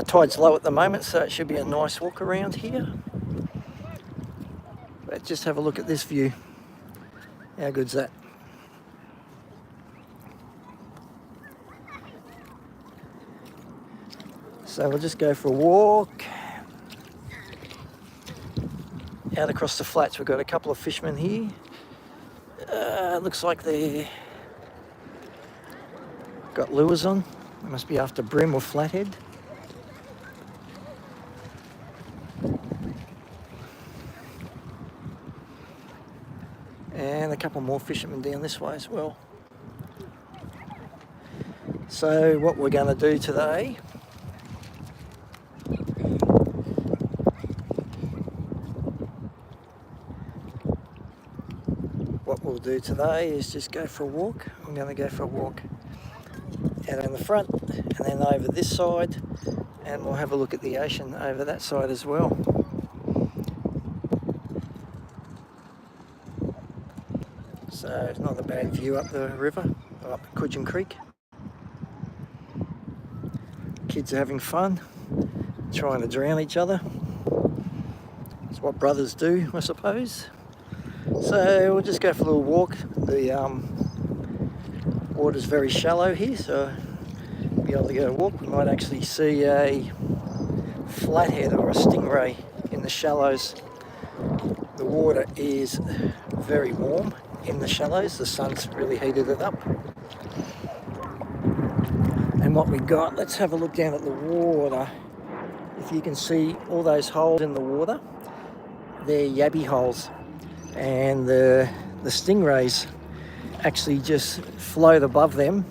Tide's low at the moment, so it should be a nice walk around here. But just have a look at this view. How good's that? So we'll just go for a walk. Out across the flats, we've got a couple of fishermen here. Looks like they got lures on. They must be after bream or flathead. And a couple more fishermen down this way as well. So what we're going to do today, is just go for a walk. I'm going to go for a walk out in the front and then over this side, and we'll have a look at the ocean over that side as well. So it's not a bad view up the river, up Cudgen Creek. Kids are having fun, trying to drown each other. It's what brothers do, I suppose. So we'll just go for a little walk. The water's very shallow here, so we'll be able to go walk. We might actually see a flathead or a stingray in the shallows. The water is very warm in the shallows. The sun's really heated it up. And what we got, let's have a look down at the water. If you can see all those holes in the water, they're yabby holes. And the stingrays actually just float above them,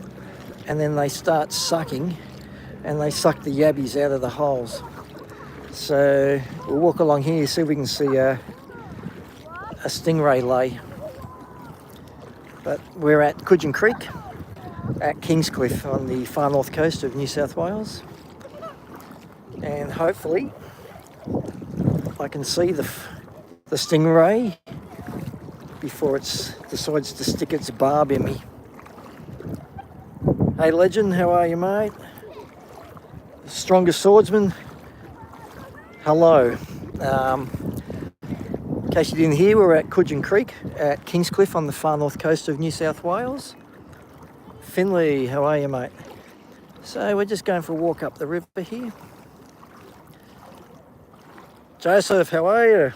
and then they start sucking, and they suck the yabbies out of the holes. So we'll walk along here, see if we can see a stingray lay. But we're at Cudgen Creek at Kingscliff on the far north coast of New South Wales, and hopefully I can see the stingray before it decides to stick its barb in me. Hey legend, how are you, mate? Strongest swordsman, hello. In case you didn't hear, we're at Cudgen Creek at Kingscliff on the far north coast of New South Wales. Finley, how are you, mate? So we're just going for a walk up the river here. Joseph, how are you?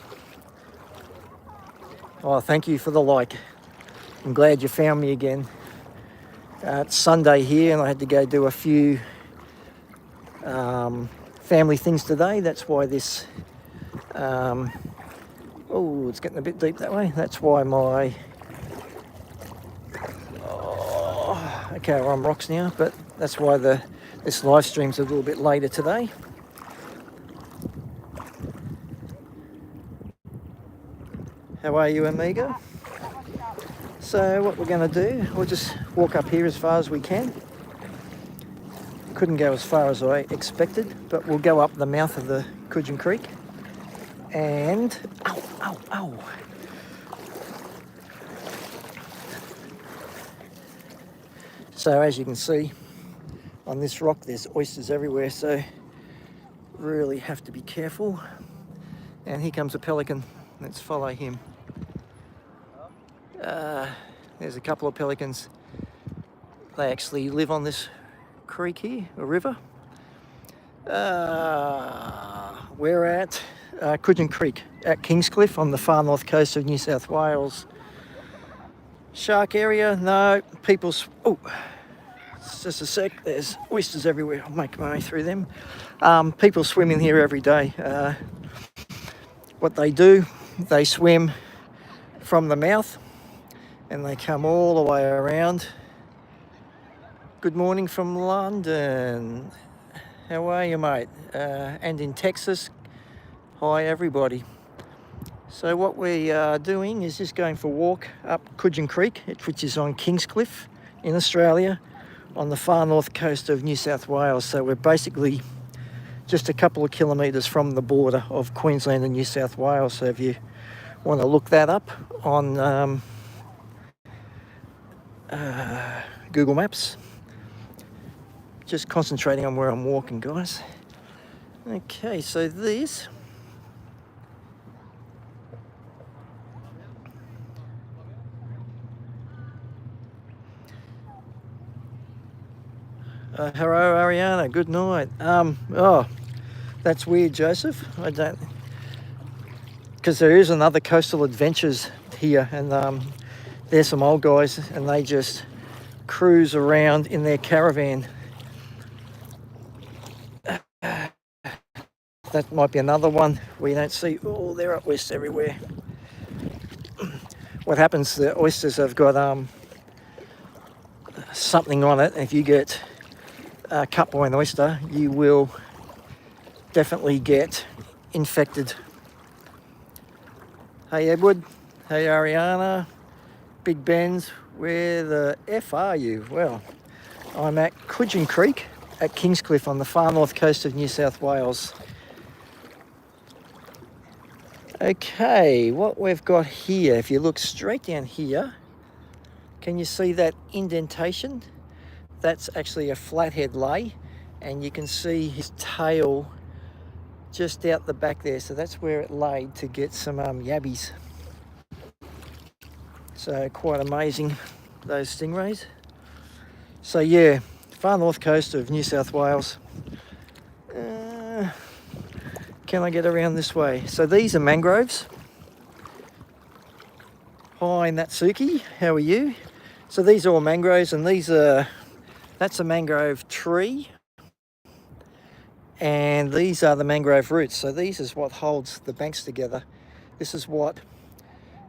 Oh, thank you for the like. I'm glad you found me again. It's Sunday here and I had to go do a few family things today. That's why this... oh, it's getting a bit deep that way. That's why my... Oh, okay, we're on rocks now, but that's why this live stream's a little bit later today. How are you, amigo? So what we're going to do, we'll just walk up here as far as we can. Couldn't go as far as I expected, but we'll go up the mouth of the Cudgen Creek. And... Ow, ow, ow! So as you can see, on this rock there's oysters everywhere, so really have to be careful. And here comes a pelican. Let's follow him. There's a couple of pelicans. They actually live on this creek here, a river. We're at Cudgen Creek at Kingscliff on the far north coast of New South Wales. Shark area? No. Oh, it's just a sec. There's oysters everywhere. I'll make my way through them. People swim in here every day. What they do, they swim from the mouth and they come all the way around. Good morning from London. How are you, mate? And in Texas, hi everybody. So what we are doing is just going for a walk up Cudgen Creek, which is on Kingscliff in Australia, on the far north coast of New South Wales. So we're basically just a couple of kilometres from the border of Queensland and New South Wales. So if you want to look that up on Google Maps, just concentrating on where I'm walking, guys. Okay, so this hello Ariana, good night. Oh, that's weird, Joseph. I don't, because there is another coastal adventures here, and there's some old guys, and they just cruise around in their caravan. That might be another one we don't see. Oh, they're up west everywhere. What happens, the oysters have got something on it. If you get cut by an oyster, you will definitely get infected. Hey Edward, hey Ariana, Big Ben's, where the F are you? Well, I'm at Cudgen Creek at Kingscliff on the far north coast of New South Wales. Okay, what we've got here, if you look straight down here, can you see that indentation? That's actually a flathead lay, and you can see his tail just out the back there. So that's where it laid to get some yabbies. So quite amazing, those stingrays. So yeah, far north coast of New South Wales. Can I get around this way? So these are mangroves. Hi Natsuki, how are you? So these are all mangroves, and that's a mangrove tree, and these are the mangrove roots. So these is what holds the banks together. This is what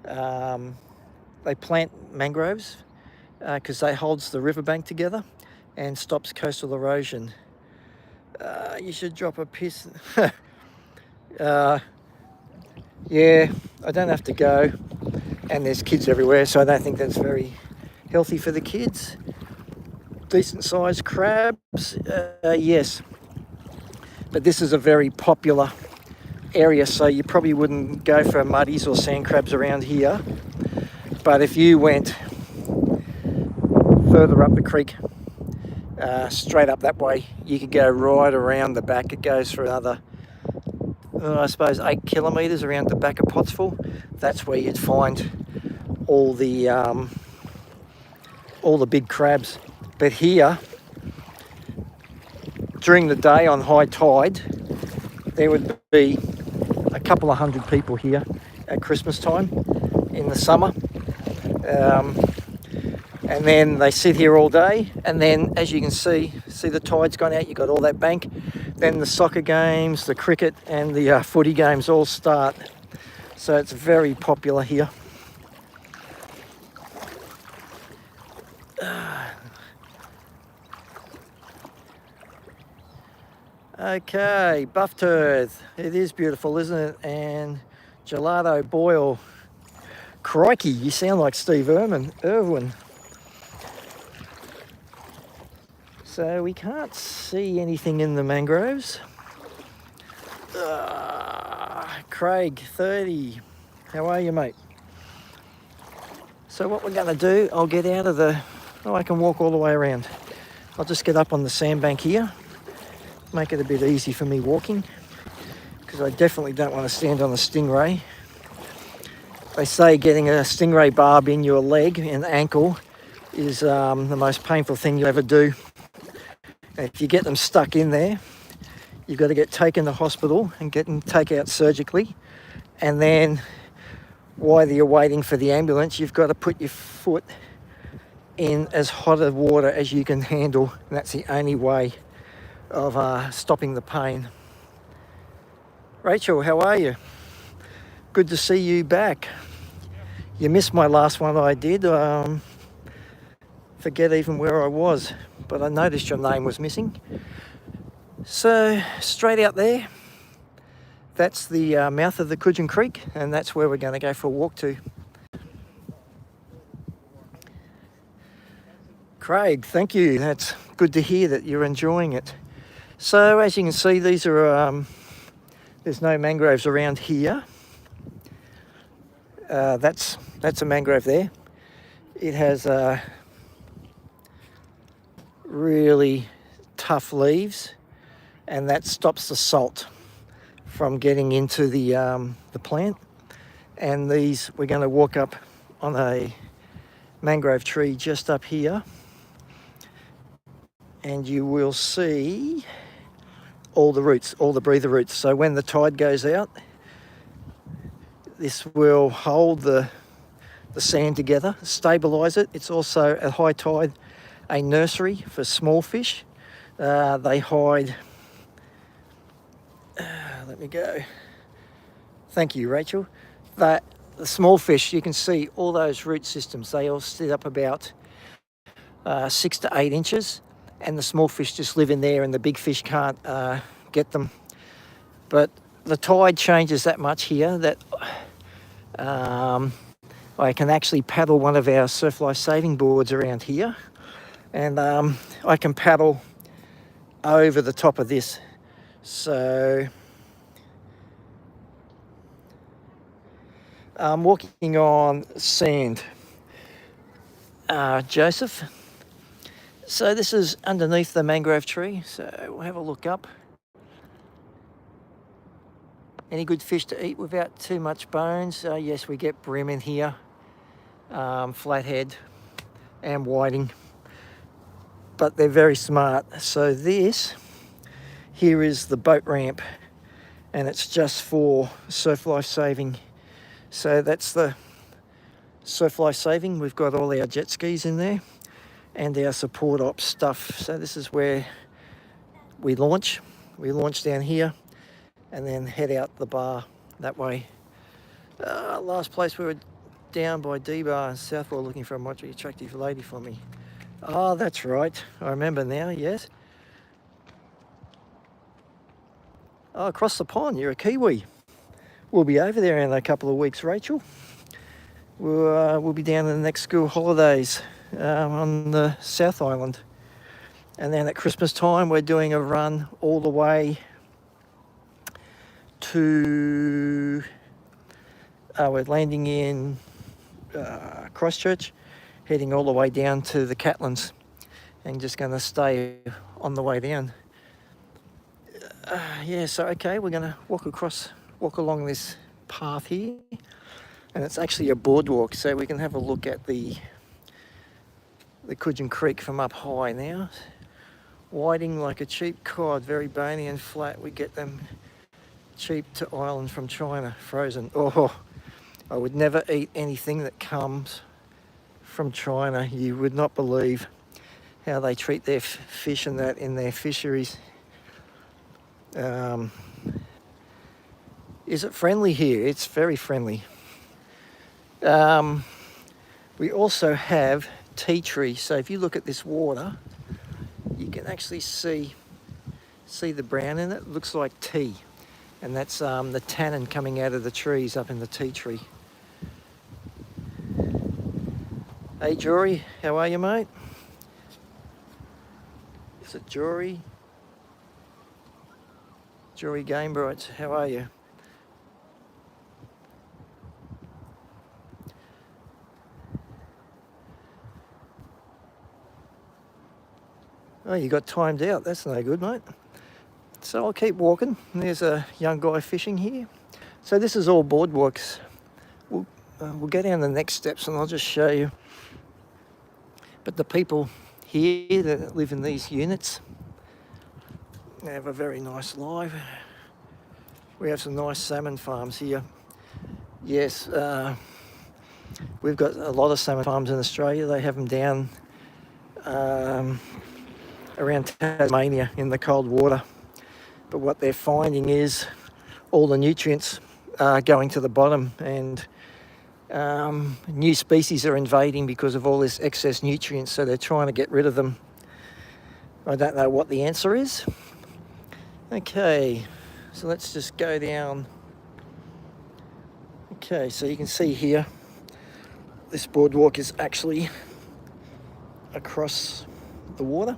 they plant mangroves because they holds the riverbank together and stops coastal erosion. You should drop a piss. Yeah, I don't have to go, and there's kids everywhere, so I don't think that's very healthy for the kids. Decent sized crabs, yes, but this is a very popular area, so you probably wouldn't go for muddies or sand crabs around here. But if you went further up the creek, straight up that way, you could go right around the back. It goes for another, I suppose, 8 kilometres around the back of Pottsville. That's where you'd find all the big crabs. But here, during the day on high tide, there would be a couple of hundred people here at Christmas time in the summer. And then they sit here all day, and then as you can see the tide's gone out, you've got all that bank. Then the soccer games, the cricket and the footy games all start. So it's very popular here. Okay, Buffed Earth. It is beautiful, isn't it? And Gelato Boyle. Crikey, you sound like Steve Irwin. So we can't see anything in the mangroves. Craig, 30. How are you, mate? So what we're going to do, I'll get out of the... Oh, I can walk all the way around. I'll just get up on the sandbank here. Make it a bit easy for me walking, because I definitely don't want to stand on a stingray. They say getting a stingray barb in your leg and ankle is the most painful thing you ever do. And if you get them stuck in there, you've got to get taken to hospital and get them taken out surgically. And then while you're waiting for the ambulance, you've got to put your foot in as hot of water as you can handle. And that's the only way of stopping the pain. Rachel, how are you? Good to see you back. You missed my last one I did. Forget even where I was, but I noticed your name was missing. So straight out there, that's the mouth of the Cudgen Creek, and that's where we're going to go for a walk to. Craig, thank you. That's good to hear that you're enjoying it. So as you can see, these are there's no mangroves around here. That's a mangrove there. It has really tough leaves, and that stops the salt from getting into the plant. And these, we're going to walk up on a mangrove tree just up here, and you will see all the roots, all the breather roots. So when the tide goes out, this will hold the sand together, stabilise it. It's also, at high tide, a nursery for small fish. They hide, let me go. Thank you, Rachel. The small fish, you can see all those root systems. They all sit up about 6 to 8 inches, and the small fish just live in there, and the big fish can't get them. But the tide changes that much here that I can actually paddle one of our surf life saving boards around here, and I can paddle over the top of this. So I'm walking on sand, Joseph. So this is underneath the mangrove tree, so we'll have a look up. Any good fish to eat without too much bones? Yes, we get bream in here, flathead and whiting, but they're very smart. So this here is the boat ramp, and it's just for surf life saving. So that's the surf life saving. We've got all our jet skis in there and our support ops stuff. So this is where we launch. We launch down here and then head out the bar that way. Last place we were down by D-Bar in Southwell looking for a moderately attractive lady for me. Oh, that's right. I remember now, yes. Oh, across the pond, you're a Kiwi. We'll be over there in a couple of weeks, Rachel. We'll be down in the next school holidays on the South Island. And then at Christmas time, we're doing a run all the way to... we're landing in Christchurch, heading all the way down to the Catlins, and just going to stay on the way down. Yeah, so okay, we're going to walk along this path here, and it's actually a boardwalk, so we can have a look at the Cudgen Creek from up high now. Whiting like a cheap cod, very bony and flat. We get them cheap to Ireland from China, frozen. Oh, I would never eat anything that comes from China. You would not believe how they treat their fish and that in their fisheries. Is it friendly here? It's very friendly. We also have tea tree. So if you look at this water, you can actually see the brown in it. It looks like tea. And that's the tannin coming out of the trees up in the tea tree. Hey Jory, how are you, mate? Is it Jory? Jory Gamebright, how are you? Oh, you got timed out. That's no good, mate. So I'll keep walking. There's a young guy fishing here. So this is all boardwalks. We'll go down the next steps and I'll just show you. But the people here that live in these units, they have a very nice life. We have some nice salmon farms here. Yes, we've got a lot of salmon farms in Australia. They have them down around Tasmania in the cold water. But what they're finding is all the nutrients are going to the bottom, and new species are invading because of all this excess nutrients, so they're trying to get rid of them. I don't know what the answer is. Okay, so let's just go down. Okay, so you can see here, this boardwalk is actually across the water.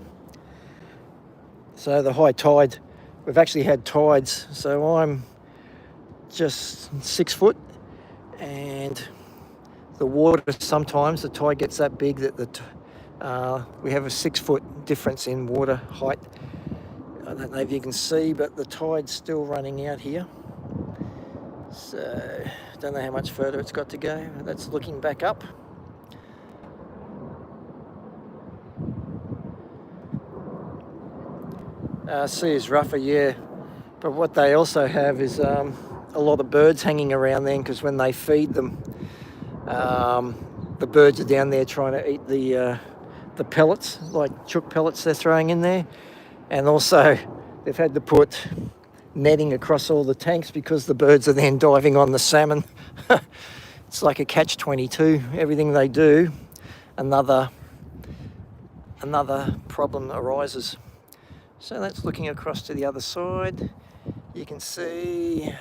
So the high tide, we've actually had tides, so I'm just 6 foot, and the water, sometimes the tide gets that big that we have a 6 foot difference in water height. I don't know if you can see, but the tide's still running out here. So, don't know how much further it's got to go. That's looking back up. Sea is rougher, yeah. But what they also have is a lot of birds hanging around then, because when they feed them, the birds are down there trying to eat the pellets, like chook pellets they're throwing in there. And also they've had to put netting across all the tanks because the birds are then diving on the salmon. It's like a catch-22. Everything they do, another problem arises. So that's looking across to the other side. You can see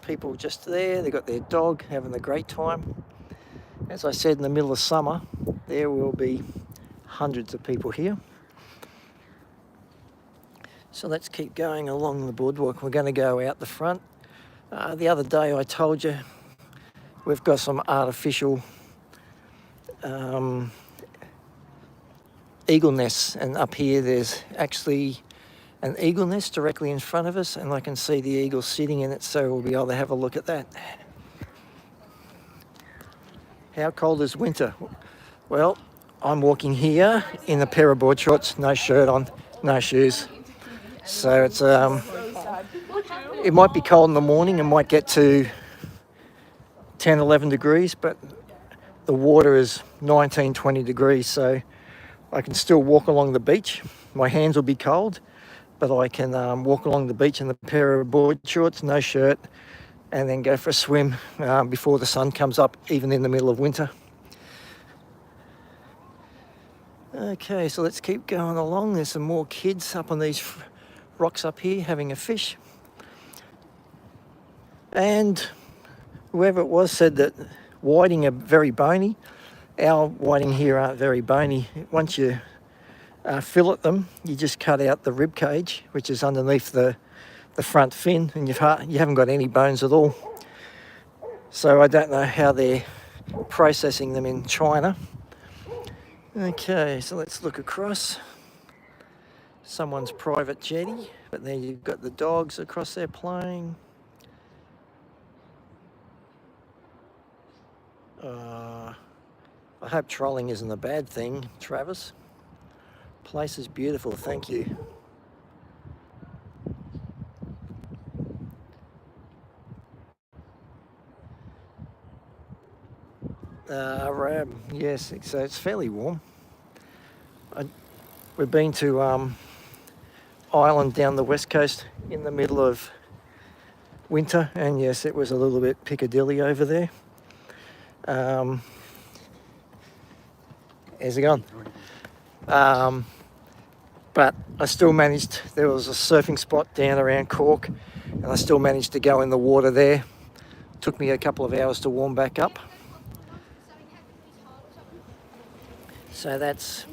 people just there. They've got their dog having a great time. As I said, in the middle of summer, there will be hundreds of people here. So let's keep going along the boardwalk. We're going to go out the front. The other day I told you we've got some artificial eagle nests, and up here there's actually an eagle nest directly in front of us, and I can see the eagle sitting in it, so we'll be able to have a look at that. How cold is winter? Well, I'm walking here in a pair of board shorts, no shirt on, no shoes. So it's it might be cold in the morning, it might get to 10, 11 degrees, but the water is 19, 20 degrees, so I can still walk along the beach. My hands will be cold, but I can walk along the beach in a pair of board shorts, no shirt, and then go for a swim before the sun comes up, even in the middle of winter. Okay, so let's keep going along. There's some more kids up on these rocks up here having a fish. And whoever it was said that whiting are very bony. Our whiting here aren't very bony. Once you fillet them, you just cut out the rib cage, which is underneath the front fin, and you haven't got any bones at all. So I don't know how they're processing them in China. Okay, so let's look across. Someone's private jetty, but then you've got the dogs across there playing. I hope trolling isn't a bad thing, Travis. Place is beautiful, thank you. Rab, yes, so it's fairly warm. We've been to Ireland down the west coast in the middle of winter, and yes, it was a little bit Piccadilly over there. How's it going? But I still managed, there was a surfing spot down around Cork, and I still managed to go in the water there. Took me a couple of hours to warm back up. So that's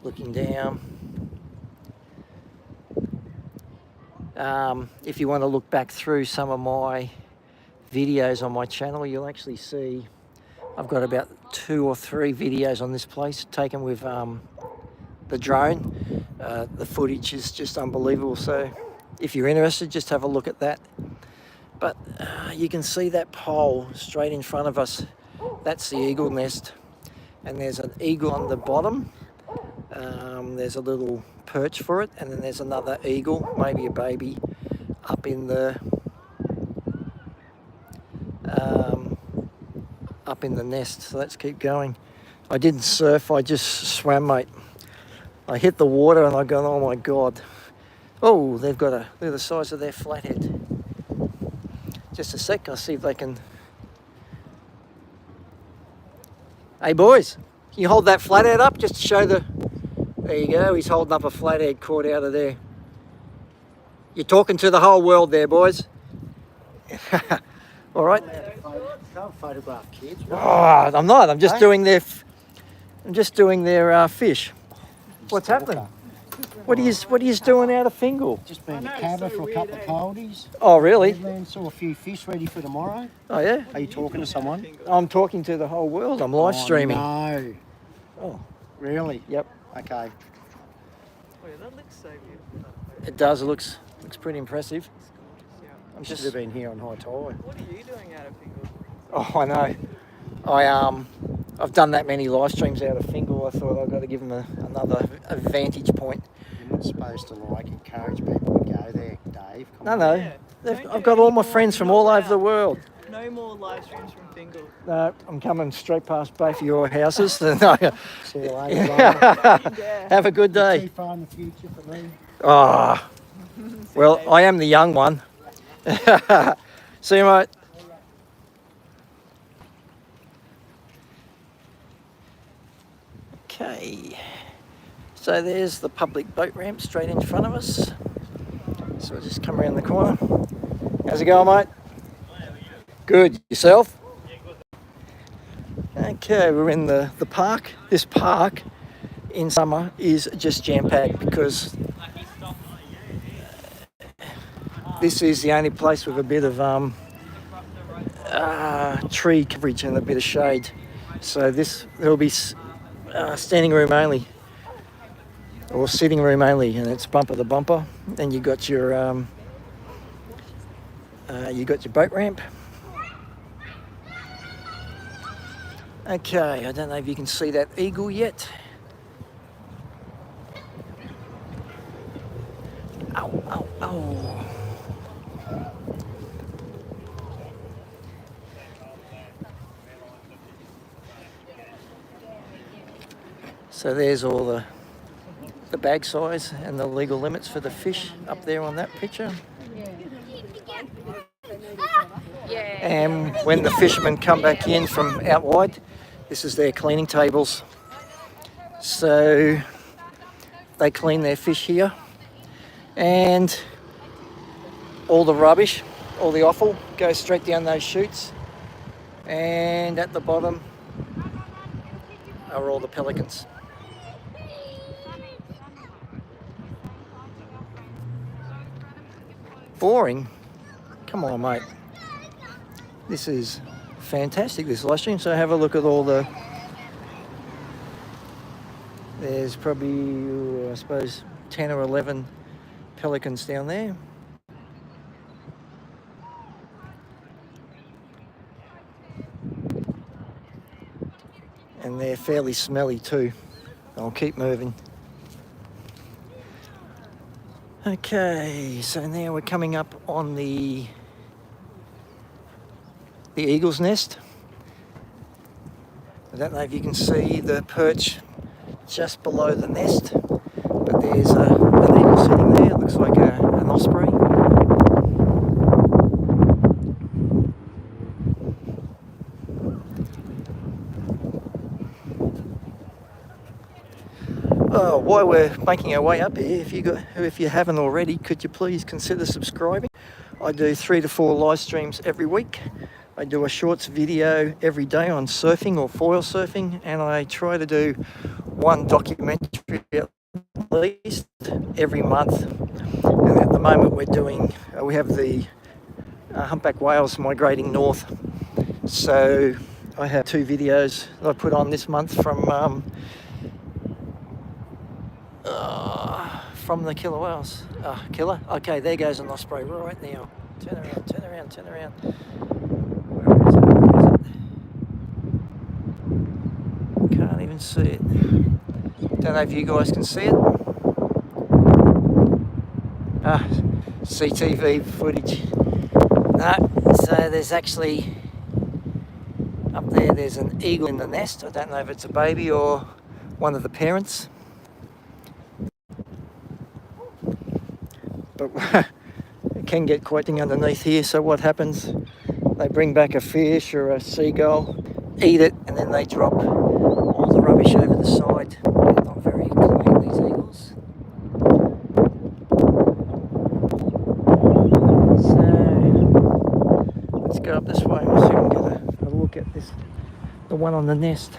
looking down. If you want to look back through some of my videos on my channel, you'll actually see I've got about 2 or 3 videos on this place taken with the drone. The footage is just unbelievable, so if you're interested, just have a look at that. But you can see that pole straight in front of us. That's the eagle nest, and there's an eagle on the bottom. There's a little perch for it, and then there's another eagle, maybe a baby, up in the nest. So let's keep going. I didn't surf, I just swam, mate. I hit the water and I go, oh my god. Oh, look at the size of their flathead. Just a sec, I'll see if they can. Hey boys, can you hold that flathead up just to show the. There you go, he's holding up a flathead caught out of there. You're talking to the whole world there, boys. All right. Can't photograph kids. Oh, I'm not. I'm just doing their fish. What's happening? What are you doing out of Fingal? Just been to Cabba for a couple of coldies. Oh, really? And saw a few fish ready for tomorrow. Oh, yeah? Are you talking to someone? I'm talking to the whole world. I'm live streaming. No. Oh, Really? yep. Okay. Oh yeah, that looks so beautiful. It does. It looks pretty impressive. I'm Should just. have been here on high tide. What are you doing out of Fingal? Oh, I know. I've done that many live streams out of Fingal. I thought I've got to give them another vantage point. You're not supposed to encourage people to go there, Dave. Come No. on. Yeah. I've got all my friends from all over the world. No more live streams from Fingal. No, I'm coming straight past both of your houses. No. See you later. Dave. Have a good day. Too far in the future for me. Ah, well, I am the young one. See you, mate. Okay, so there's the public boat ramp straight in front of us. So we'll just come around the corner. How's it going, mate? Good. Yourself? Okay, we're in the park. This park in summer is just jam-packed because this is the only place with a bit of tree coverage and a bit of shade. So there'll be standing room only or sitting room only, and it's bumper to bumper. Then you got your boat ramp. Okay, I don't know if you can see that eagle yet. Ow, ow, ow. So there's all the bag size and the legal limits for the fish up there on that picture. And when the fishermen come back in from out wide, this is their cleaning tables. So they clean their fish here, and all the rubbish, all the offal goes straight down those chutes, and at the bottom are all the pelicans. Boring? Come on, mate. This is fantastic, this live stream. So have a look at all there's probably, I suppose, 10 or 11 pelicans down there. And they're fairly smelly too. I'll keep moving. Okay, so now we're coming up on the eagle's nest. I don't know if you can see the perch just below the nest, but there's an eagle sitting there. It looks like an osprey. Oh, while we're making our way up here, if you haven't already, could you please consider subscribing? I do 3 to 4 live streams every week. I do a shorts video every day on surfing or foil surfing, and I try to do one documentary at least every month. And at the moment we have the humpback whales migrating north. So I have 2 videos that I put on this month from the killer whales. Killer? Okay, there goes an osprey right now. Turn around, turn around, turn around. Where is it? Where is it? Can't even see it. Don't know if you guys can see it. CTV footage. No, so there's actually, up there's an eagle in the nest. I don't know if it's a baby or one of the parents. But it can get quite thing underneath here. So what happens, they bring back a fish or a seagull, eat it, and then they drop all the rubbish over the side. They're not very clean, these eagles. So let's go up this way and see if we can get a look at the one on the nest.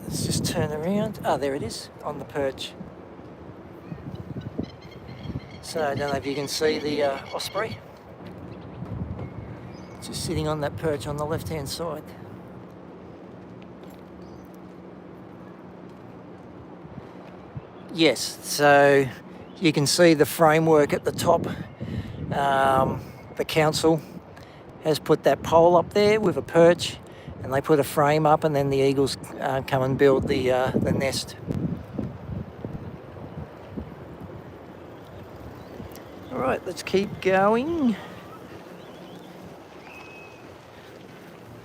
Let's just turn around. There it is, on the perch. So I don't know if you can see the osprey. Just sitting on that perch on the left-hand side. Yes, so you can see the framework at the top. The council has put that pole up there with a perch, and they put a frame up, and then the eagles come and build the nest. All right, let's keep going.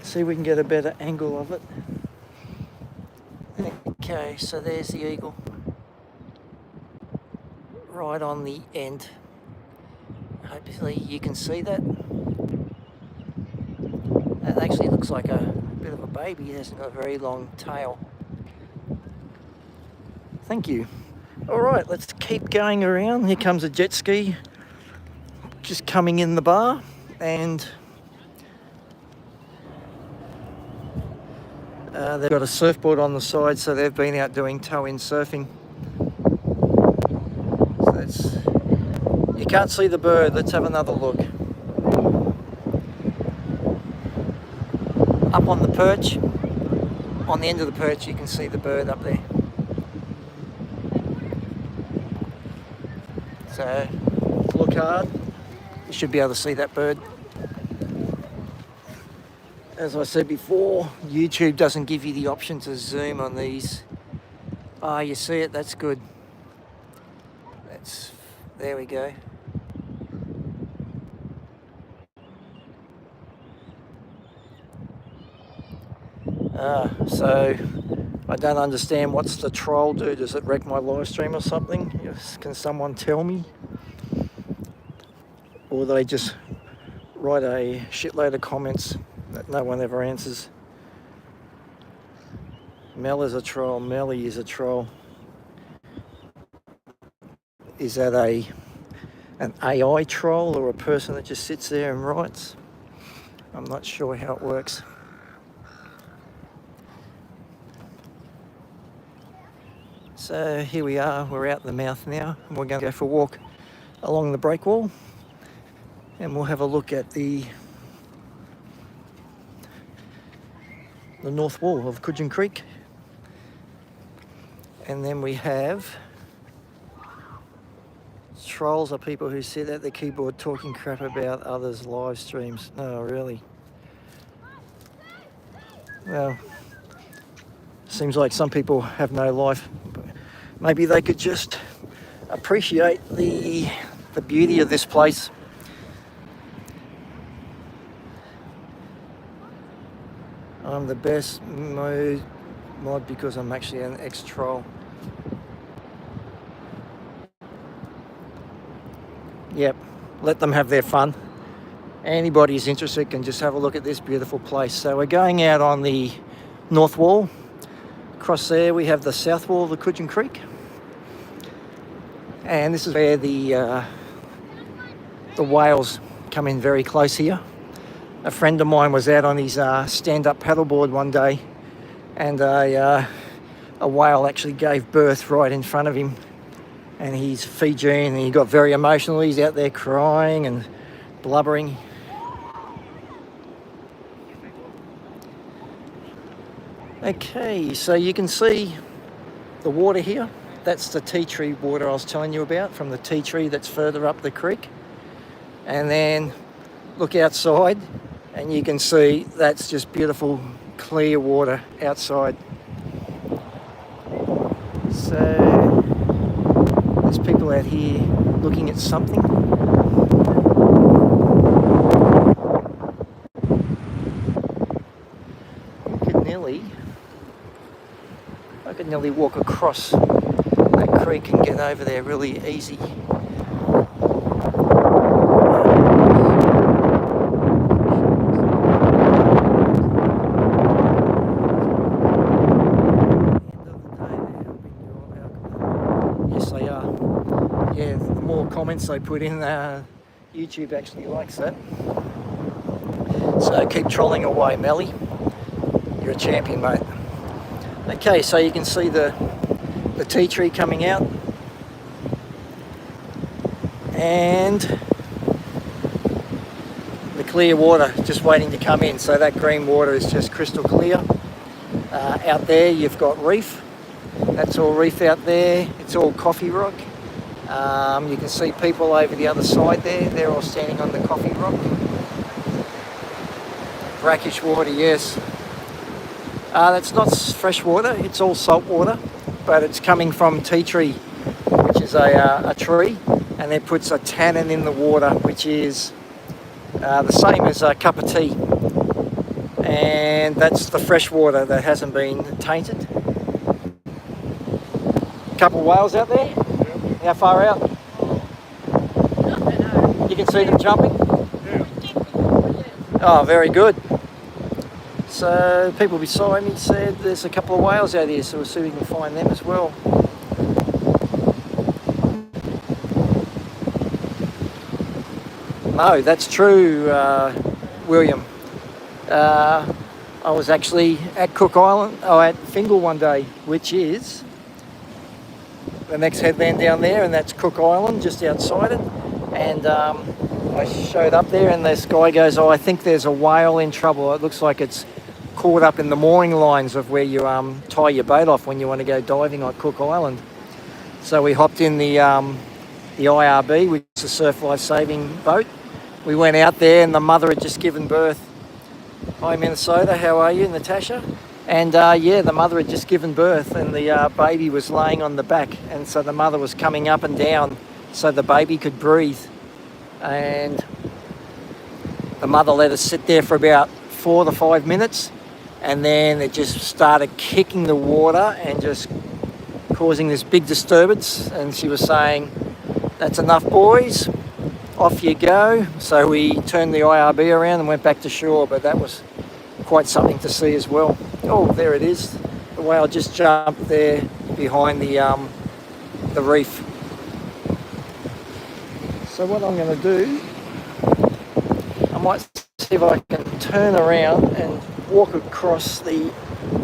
See if we can get a better angle of it. Okay, so there's the eagle. Right on the end. Hopefully you can see that. That actually looks like a bit of a baby. It hasn't got a very long tail. Thank you. All right, let's keep going around. Here comes a jet ski just coming in the bar, and they've got a surfboard on the side, so they've been out doing tow-in surfing. So that's, you can't see the bird. Let's have another look. Up on the perch, on the end of the perch, you can see the bird up there. So look hard, you should be able to see that bird. As I said before, YouTube doesn't give you the option to zoom on these. Ah, you see it, that's good. There we go. So I don't understand, what's the troll do? Does it wreck my live stream or something? Yes, can someone tell me? Or they just write a shitload of comments that no one ever answers. Mel is a troll, Melly is a troll. Is that an AI troll or a person that just sits there and writes? I'm not sure how it works. So here we are, we're out in the mouth now, and we're going to go for a walk along the breakwall, and we'll have a look at the north wall of Cudgen Creek. And then we have trolls, are people who sit at the keyboard talking crap about others' live streams. Oh, really? Well, seems like some people have no life. Maybe they could just appreciate the beauty of this place. I'm the best mod because I'm actually an ex-troll. Yep, let them have their fun. Anybody who's interested can just have a look at this beautiful place. So we're going out on the north wall. Across there we have the south wall of the Cudgen Creek. And this is where the whales come in very close here. A friend of mine was out on his stand-up paddleboard one day, and a whale actually gave birth right in front of him. And he's Fijian, and he got very emotional. He's out there crying and blubbering. Okay, so you can see the water here. That's the tea tree water I was telling you about, from the tea tree that's further up the creek. And then look outside, and you can see that's just beautiful clear water outside. So there's people out here looking at something. I could nearly walk across that creek and get over there really easy. Yes, they are. Yeah, the more comments they put in, YouTube actually likes that. So keep trolling away, Melly. You're a champion, mate. Okay, so you can see the tea tree coming out, and the clear water just waiting to come in. So that green water is just crystal clear. Out there you've got reef. That's all reef out there. It's all coffee rock. You can see people over the other side there. They're all standing on the coffee rock. Brackish water, yes. That's not fresh water. It's all salt water, but it's coming from tea tree, which is a tree, and it puts a tannin in the water, which is the same as a cup of tea. And that's the fresh water that hasn't been tainted. Couple of whales out there. How far out? You can see them jumping? Oh, very good. So people beside me said there's a couple of whales out here, so we'll see if we can find them as well. No, that's true, William. I was actually at at Fingal one day, which is the next headland down there, and that's Cook Island, just outside it. And I showed up there, and this guy goes, "Oh, I think there's a whale in trouble. It looks like it's caught up in the mooring lines of where you tie your boat off when you want to go diving on Cook Island." So we hopped in the IRB, which is a surf life saving boat. We went out there, and the mother had just given birth. Hi Minnesota, how are you, Natasha? And yeah, the mother had just given birth, and the baby was laying on the back, and so the mother was coming up and down so the baby could breathe. And the mother let us sit there for about 4 to 5 minutes, and then it just started kicking the water and just causing this big disturbance. And she was saying, "That's enough, boys, off you go." So we turned the IRB around and went back to shore, but that was quite something to see as well. Oh, there it is. The whale just jumped there behind the reef. So what I'm going to do, I might see if I can turn around and walk across the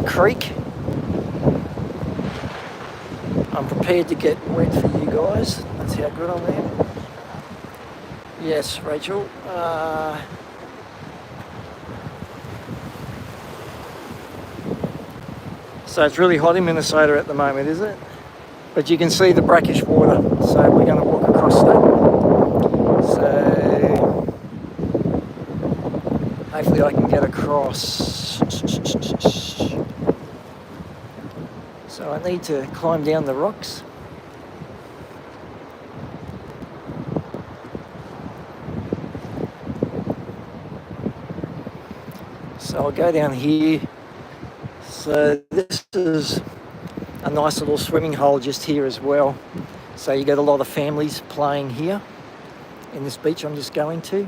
creek. I'm prepared to get wet for you guys. That's how good I am. Yes, Rachel. So it's really hot in Minnesota at the moment, isn't it? But you can see the brackish water. So we're going to walk across that. So hopefully I can get across. So I need to climb down the rocks. So I'll go down here. So this is a nice little swimming hole just here as well. So you get a lot of families playing here in this beach I'm just going to.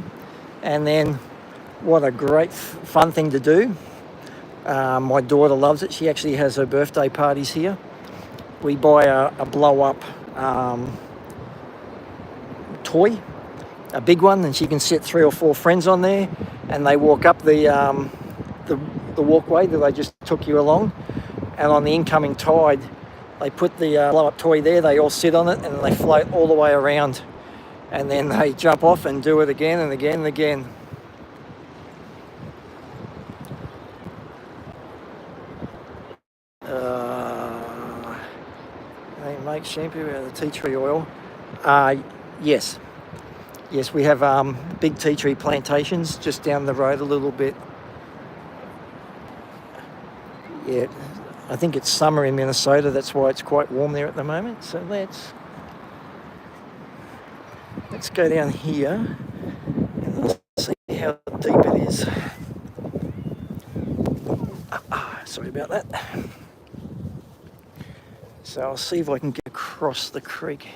And then what a great fun thing to do. My daughter loves it. She actually has her birthday parties here. We buy a blow up toy, a big one, and she can sit 3 or 4 friends on there, and they walk up the walkway that I just took you along, and on the incoming tide they put the blow up toy there, they all sit on it, and they float all the way around, and then they jump off and do it again and again and again. They make shampoo out of tea tree oil. Yes, we have big tea tree plantations just down the road a little bit. Yeah, I think it's summer in Minnesota, that's why it's quite warm there at the moment. So let's go down here and let's see how deep it is. Sorry about that. So I'll see if I can get across the creek.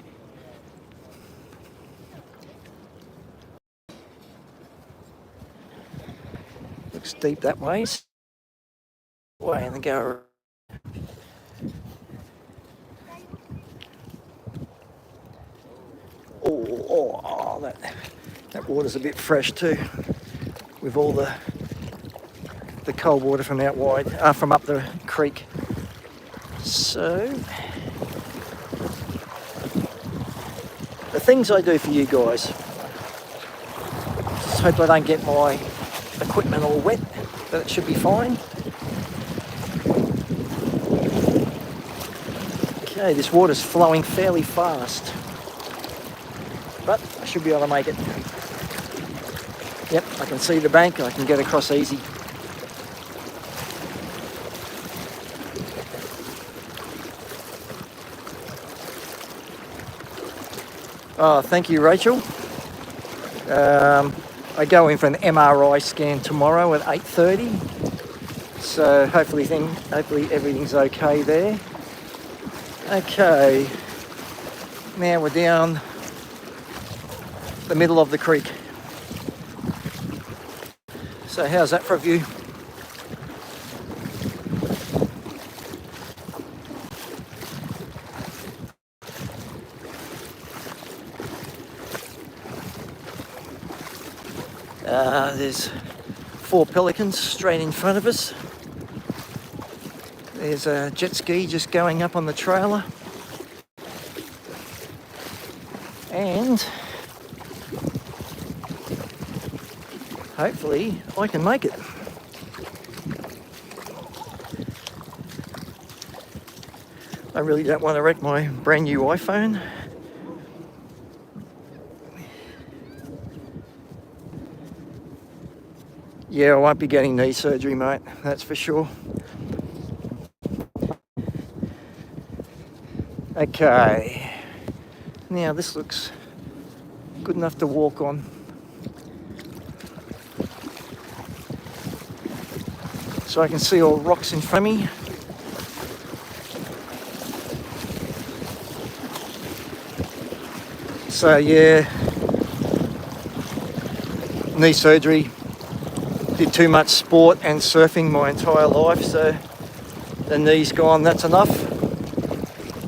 Looks deep that way. Way in the go. Oh, that water's a bit fresh too, with all the cold water from out wide, from up the creek. So the things I do for you guys, hope I don't get my equipment all wet, but it should be fine. Okay, this water's flowing fairly fast, but I should be able to make it. Yep, I can see the bank, I can get across easy. Oh, thank you, Rachel. I go in for an MRI scan tomorrow at 8:30, so hopefully everything's okay there. Okay, now we're down the middle of the creek. So how's that for a view? There's 4 pelicans straight in front of us. There's a jet ski just going up on the trailer. And hopefully I can make it. I really don't want to wreck my brand new iPhone. Yeah, I won't be getting knee surgery, mate, that's for sure. Okay, now this looks good enough to walk on. So I can see all rocks in front of me. So yeah, knee surgery. Did too much sport and surfing my entire life, so the knee's gone, that's enough.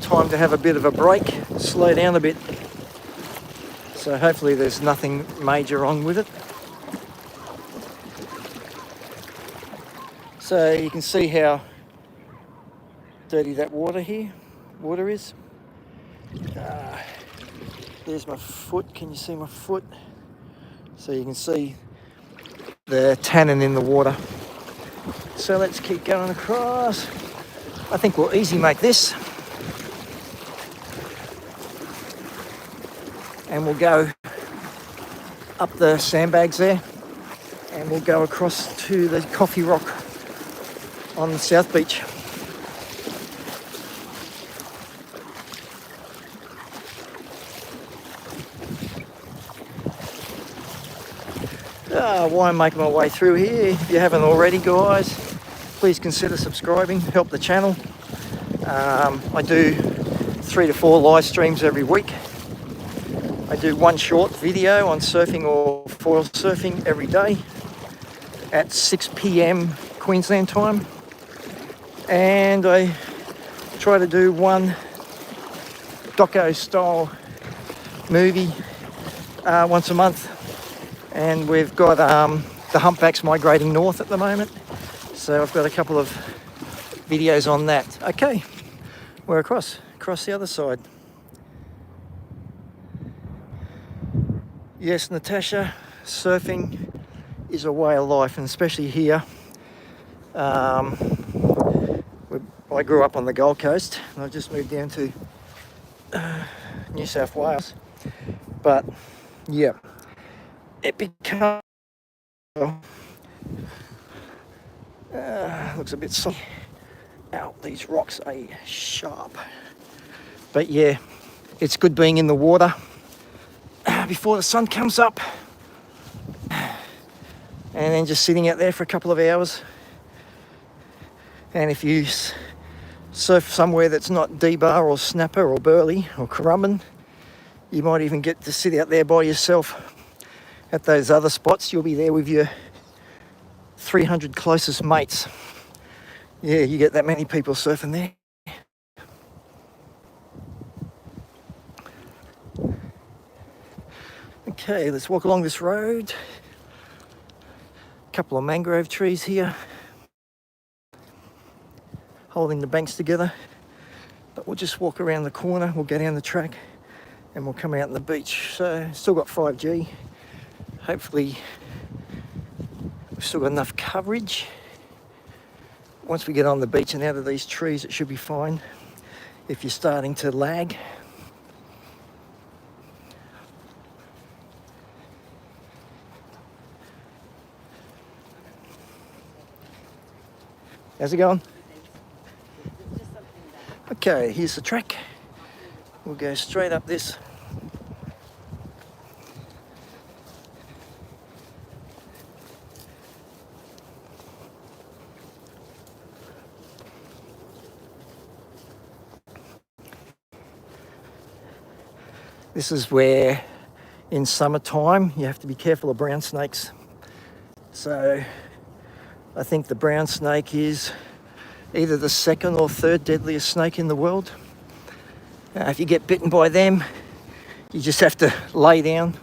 Time to have a bit of a break, slow down a bit. So hopefully there's nothing major wrong with it. So you can see how dirty that water is. There's my foot, can you see my foot? So you can see the tannin in the water. So let's keep going across. I think we'll easy make this. And we'll go up the sandbags there and we'll go across to the Coffee Rock on the South Beach. Why I'm making my way through here. If you haven't already, guys, please consider subscribing, help the channel. I do 3 to 4 live streams every week. I do one short video on surfing or foil surfing every day at 6 p.m. Queensland time. And I try to do one doco style movie once a month. And we've got the humpbacks migrating north at the moment. So I've got a couple of videos on that. Okay, we're across the other side. Yes, Natasha, surfing is a way of life, and especially here. I grew up on the Gold Coast, and I just moved down to New South Wales. But yeah, it becomes looks a bit soft. Ow, these rocks are sharp. But yeah, it's good being in the water before the sun comes up, and then just sitting out there for a couple of hours. And if you surf somewhere that's not D-bar or snapper or burley or currumbin, you might even get to sit out there by yourself. At those other spots, you'll be there with your 300 closest mates. Yeah, you get that many people surfing there. Okay, let's walk along this road. A couple of mangrove trees here, holding the banks together. But we'll just walk around the corner, we'll go down the track, and we'll come out on the beach. So, still got 5G. Hopefully We've still got enough coverage. Once we get on the beach and out of these trees, it should be fine. If you're starting to lag, how's it going? Okay, here's the track. We'll go straight up this. This is where in summertime you have to be careful of brown snakes. So I think the brown snake is either the second or third deadliest snake in the world. If you get bitten by them, you just have to lay down,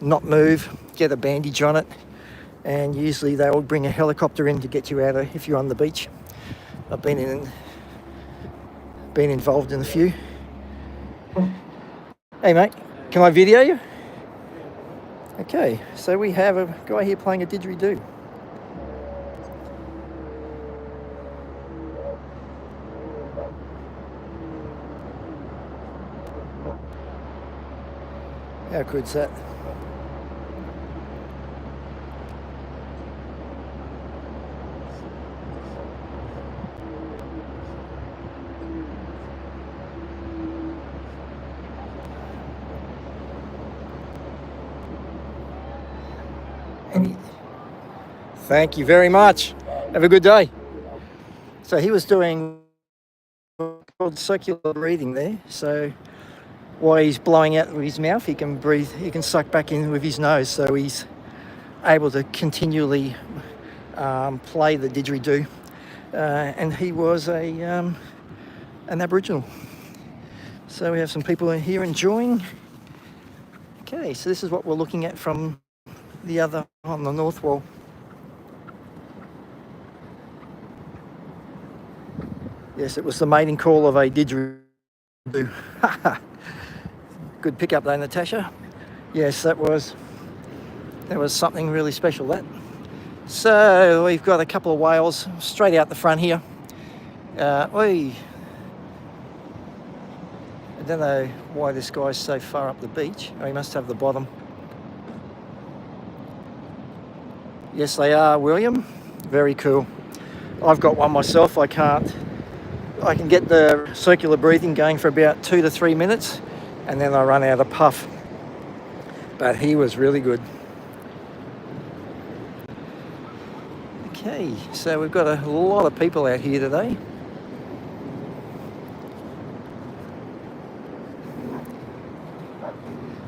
not move, get a bandage on it, and usually they will bring a helicopter in to get you out of if you're on the beach. I've been involved in a few. Hey mate, can I video you? Okay, so we have a guy here playing a didgeridoo. How good's that? Thank you very much. Have a good day. So he was doing called circular breathing there. So while he's blowing out with his mouth, he can breathe, he can suck back in with his nose. So he's able to continually play the didgeridoo. And he was an Aboriginal. So we have some people in here enjoying. Okay, so this is what we're looking at from the other, on the north wall. Yes, it was the mating call of a didgeridoo. Good pickup though, Natasha. Yes, that was something really special, that. So we've got a couple of whales straight out the front here. I don't know why this guy's so far up the beach. Oh, he must have the bottom. Yes, they are, William. Very cool. I've got one myself. I can get the circular breathing going for about 2 to 3 minutes, and then I run out of puff. But he was really good. Okay, so we've got a lot of people out here today.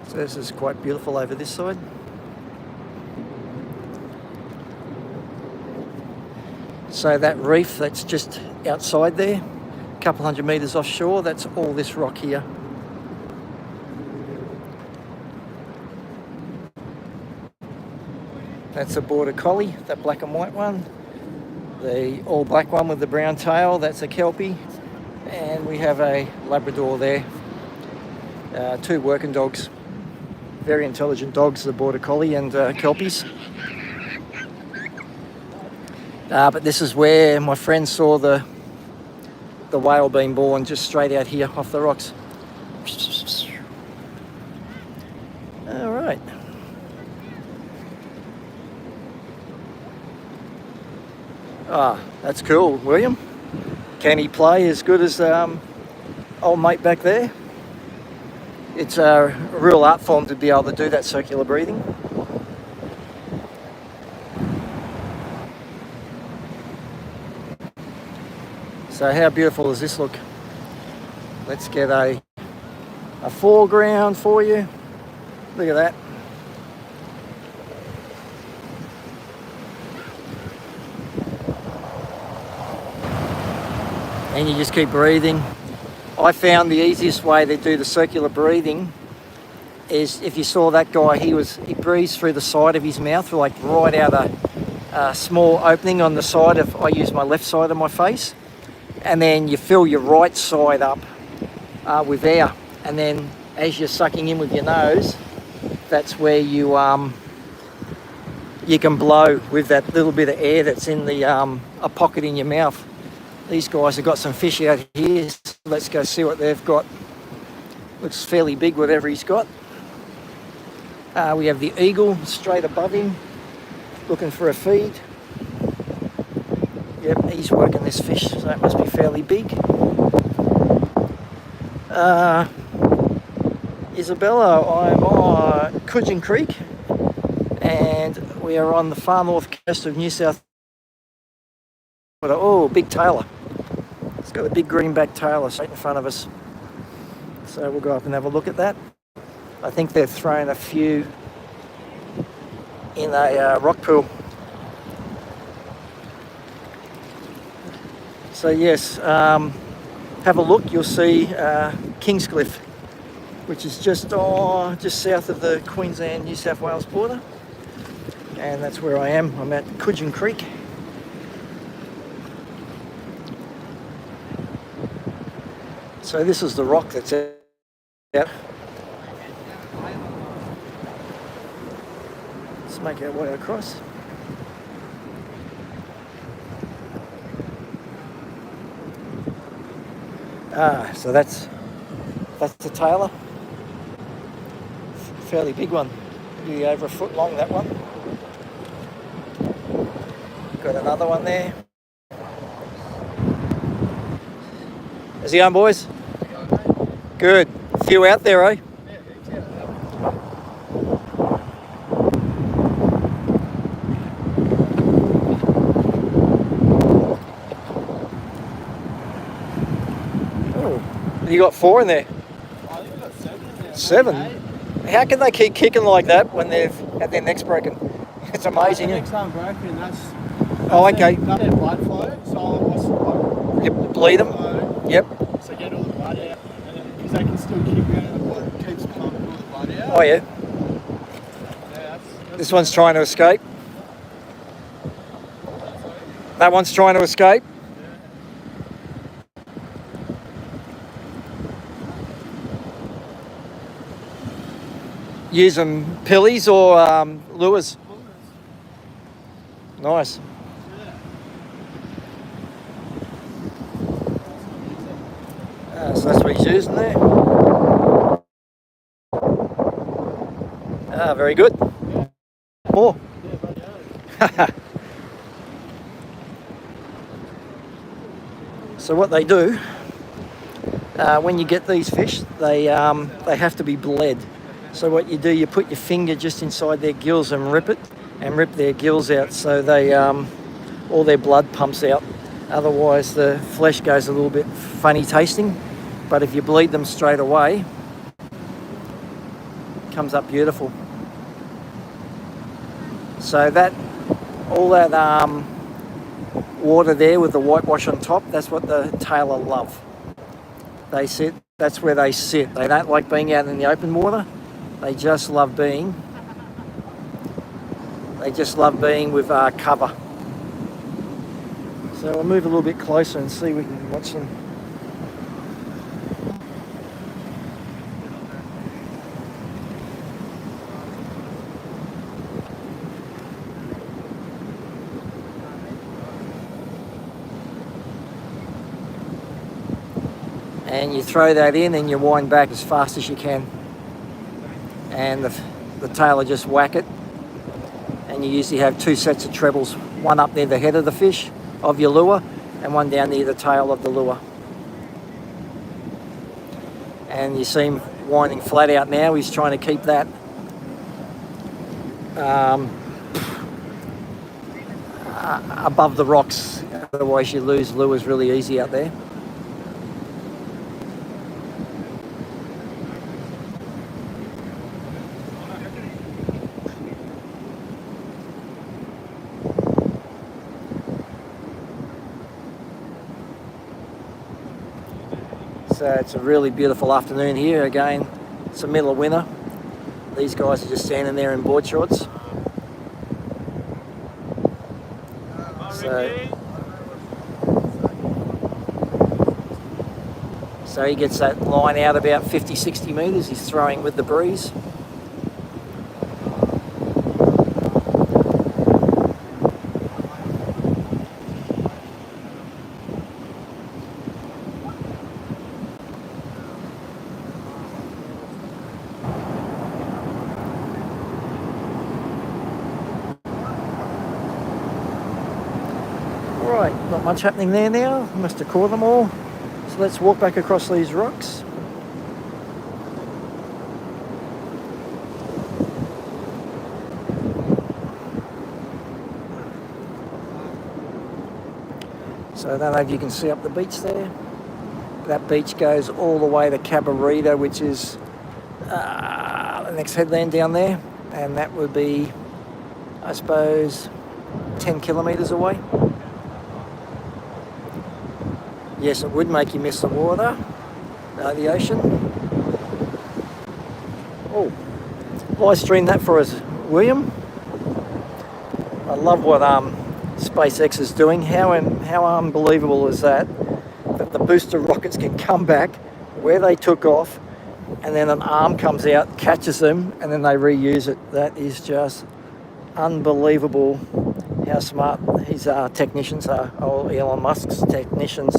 So this is quite beautiful over this side. So that reef that's just outside there, a couple hundred metres offshore, that's all this rock here. That's a border collie, that black and white one. The all black one with the brown tail, that's a kelpie. And we have a Labrador there. 2 working dogs. Very intelligent dogs, the border collie and kelpies. But this is where my friend saw the whale being born, just straight out here off the rocks. All right. Ah, that's cool, William. Can he play as good as old mate back there? It's a real art form to be able to do that circular breathing. So how beautiful does this look? Let's get a foreground for you. Look at that. And you just keep breathing. I found the easiest way to do the circular breathing is if you saw that guy, he breathes through the side of his mouth, like right out a small opening on the side of, I use my left side of my face. And then you fill your right side up with air, and then as you're sucking in with your nose, that's where you you can blow with that little bit of air that's in the a pocket in your mouth. These guys have got some fish out here. So let's go see what they've got. Looks fairly big, whatever he's got. We have the eagle straight above him, looking for a feed. Yep, he's working this fish, so it must be fairly big. Isabella, I'm on Cudgen Creek, and we are on the far north coast of New South Wales. Oh, big tailor. It's got a big greenback tailor straight in front of us. So we'll go up and have a look at that. I think they're throwing a few in a rock pool. So yes, have a look. You'll see Kingscliff, which is just south of the Queensland-New South Wales border. And that's where I am. I'm at Cudgen Creek. So this is the rock that's out. Let's make our way across. So that's the tailor. Fairly big one, maybe over a foot long, that one. Got another one there. Is he on, boys? Good. Few out there, eh? You got 4 in there? I think I've got 7 in there. 7? How can they keep kicking like that when they've had their necks broken? It's amazing. The necks aren't broken, that's Oh, okay. That's their blood flow, so what's the blood? Yep, bleed them. Yep. So get all the blood out, because they can still kick when the blood keeps pumping all the blood out. Oh, yeah. Yeah, that's This one's trying to escape. That one's trying to escape. Use them pillies or lures? Nice. So that's what he's using there. Very good. More. So what they do, when you get these fish, they have to be bled. So what you do, you put your finger just inside their gills and rip their gills out, so they all their blood pumps out. Otherwise the flesh goes a little bit funny tasting, but if you bleed them straight away, it comes up beautiful. So that all that water there with the whitewash on top, that's what the tailor love. That's where they sit. They don't like being out in the open water. They just love being with cover. So we'll move a little bit closer and see if we can watch them. And you throw that in and you wind back as fast as you can. And the tailor just whack it, and you usually have 2 sets of trebles, one up near the head of the fish, of your lure, and one down near the tail of the lure. And you see him winding flat out now. He's trying to keep that above the rocks, otherwise you lose lures really easy out there. So it's a really beautiful afternoon here. Again, it's the middle of winter. These guys are just standing there in board shorts. So he gets that line out about 50, 60 metres. He's throwing with the breeze. Right, not much happening there now. Must have caught them all. So let's walk back across these rocks. So I don't know if you can see up the beach there. That beach goes all the way to Cabarita, which is the next headland down there. And that would be, I suppose, 10 kilometres away. Yes, it would make you miss the water, the ocean. Oh, live stream that for us, William. I love what SpaceX is doing. How unbelievable is that? That the booster rockets can come back where they took off, and then an arm comes out, catches them, and then they reuse it. That is just unbelievable how smart his technicians are, Elon Musk's technicians.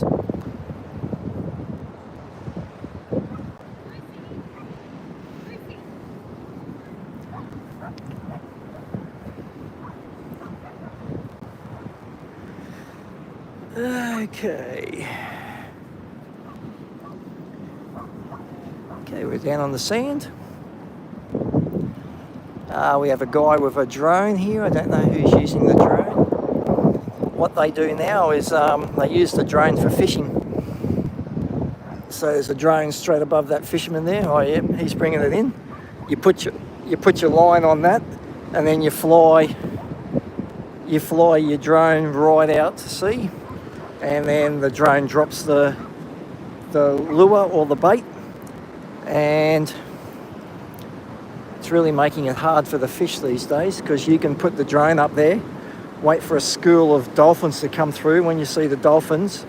Okay. Okay, we're down on the sand. We have a guy with a drone here. I don't know who's using the drone. What they do now is they use the drone for fishing. So there's a drone straight above that fisherman there. Oh yeah, he's bringing it in. You put your line on that, and then you fly your drone right out to sea, and then the drone drops the lure or the bait, and it's really making it hard for the fish these days, because you can put the drone up there, wait for a school of dolphins to come through. When you see the dolphins,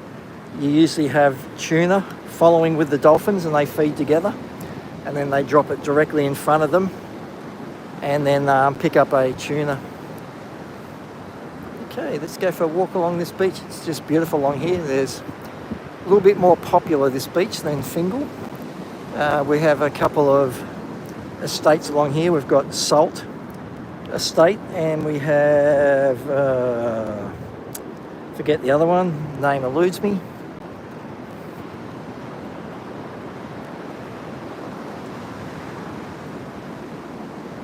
you usually have tuna following with the dolphins, and they feed together, and then they drop it directly in front of them, and then pick up a tuna. Okay, let's go for a walk along this beach. It's just beautiful along here. There's a little bit more popular, this beach, than Fingal. We have a couple of estates along here. We've got Salt Estate, and we have forget the other one, name eludes me.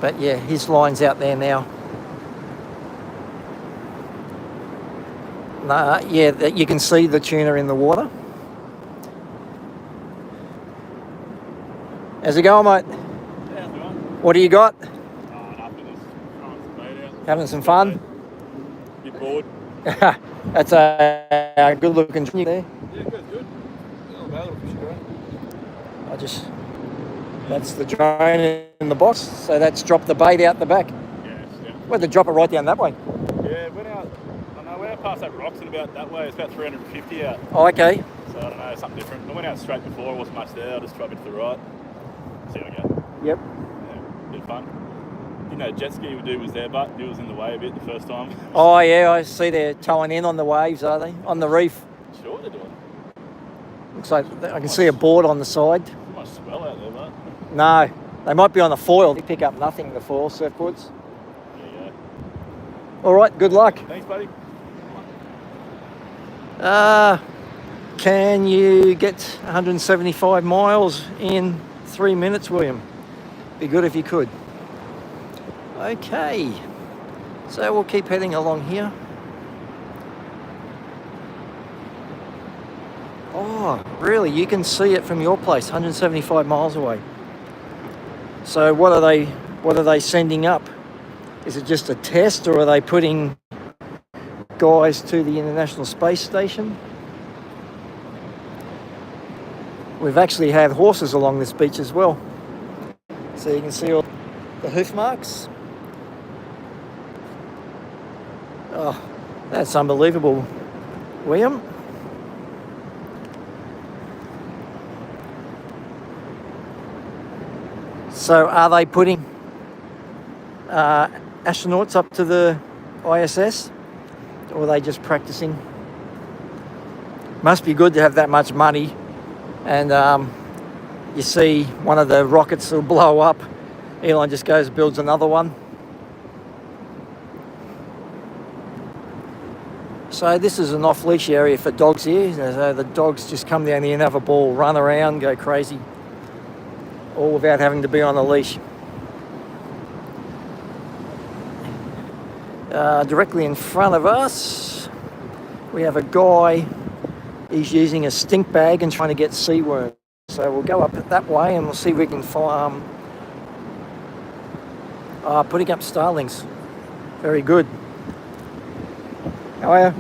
But yeah, his line's out there now. Yeah, you can see the tuna in the water. How's it going, mate? Yeah, how's it going? What do you got? Nothing, just throwing some bait out. Having some fun? Bit bored. That's a good looking tuna there. Yeah, good. That's the drone in the box, so that's dropped the bait out the back. Yeah. Well, they drop it right down that way. Yeah, went out past that rocks and about that way. It's about 350 out. Oh, okay. So I don't know, something different. I went out straight before, there wasn't much there. I just tried a bit to the right. See how we go. Yep. Yeah, bit of fun. Didn't know jet ski would do was there, but it was in the way a bit the first time. Oh, yeah, I see they're towing in on the waves, are they? On the reef. Sure they're doing. Looks like I can see a board on the side. Too much swell out there, mate. No, they might be on the foil. They pick up nothing, the foil surfboards. Yeah. All right, good luck. Thanks, buddy. Can you get 175 miles in 3 minutes, William? Be good if you could. Okay, so we'll keep heading along here. Oh, really? You can see it from your place, 175 miles away. So what are they sending up? Is it just a test, or are they putting guys to the International Space Station? We've actually had horses along this beach as well. So you can see all the hoof marks. Oh, that's unbelievable, William. So are they putting astronauts up to the ISS, or are they just practicing? Must be good to have that much money, and you see one of the rockets will blow up. Elon just goes and builds another one. So this is an off-leash area for dogs here. So the dogs just come down here and have a ball, run around, go crazy, all without having to be on a leash. Directly in front of us, we have a guy. He's using a stink bag and trying to get sea worms. So we'll go up that way and we'll see if we can find putting up starlings. Very good. How are you?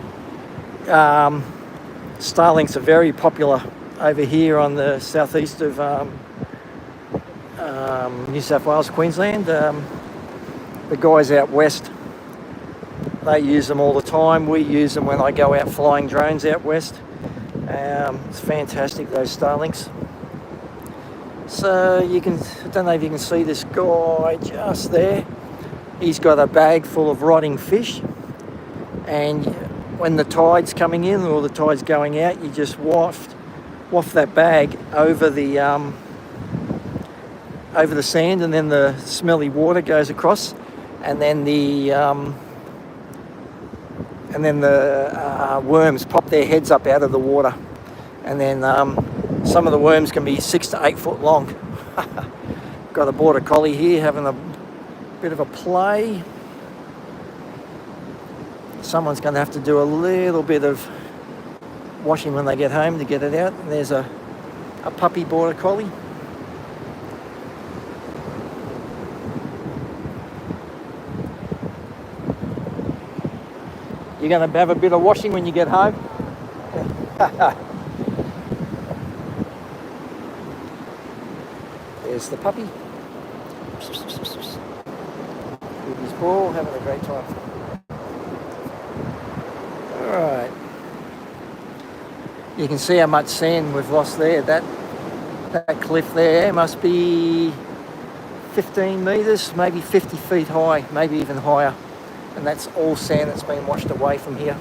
Starlings are very popular over here on the southeast of New South Wales, Queensland. The guys out west, they use them all the time. We use them when I go out flying drones out west. It's fantastic, those starlings. So you can, I don't know if you can see this guy just there. He's got a bag full of rotting fish, and when the tide's coming in or the tide's going out, you just waft that bag over the sand, and then the smelly water goes across, and then the worms pop their heads up out of the water, and then some of the worms can be 6 to 8 foot long. Got a border collie here having a bit of a play. Someone's going to have to do a little bit of washing when they get home to get it out. And there's a puppy border collie. You're going to have a bit of washing when you get home. There's the puppy. With his ball, having a great time. Alright. You can see how much sand we've lost there. That cliff there must be 15 metres, maybe 50 feet high, maybe even higher. And that's all sand that's been washed away from here.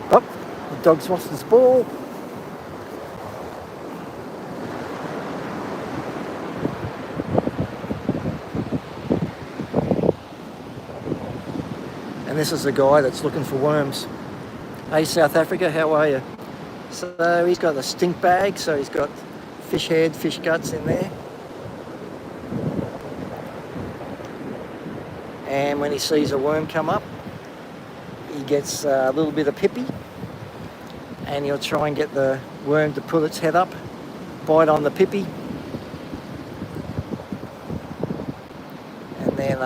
Oh, the dog's lost his ball. And this is a guy that's looking for worms. Hey, South Africa, how are you? So he's got a stink bag, so he's got fish head, fish guts in there. And when he sees a worm come up, he gets a little bit of pippy, and he'll try and get the worm to pull its head up, bite on the pippy, and then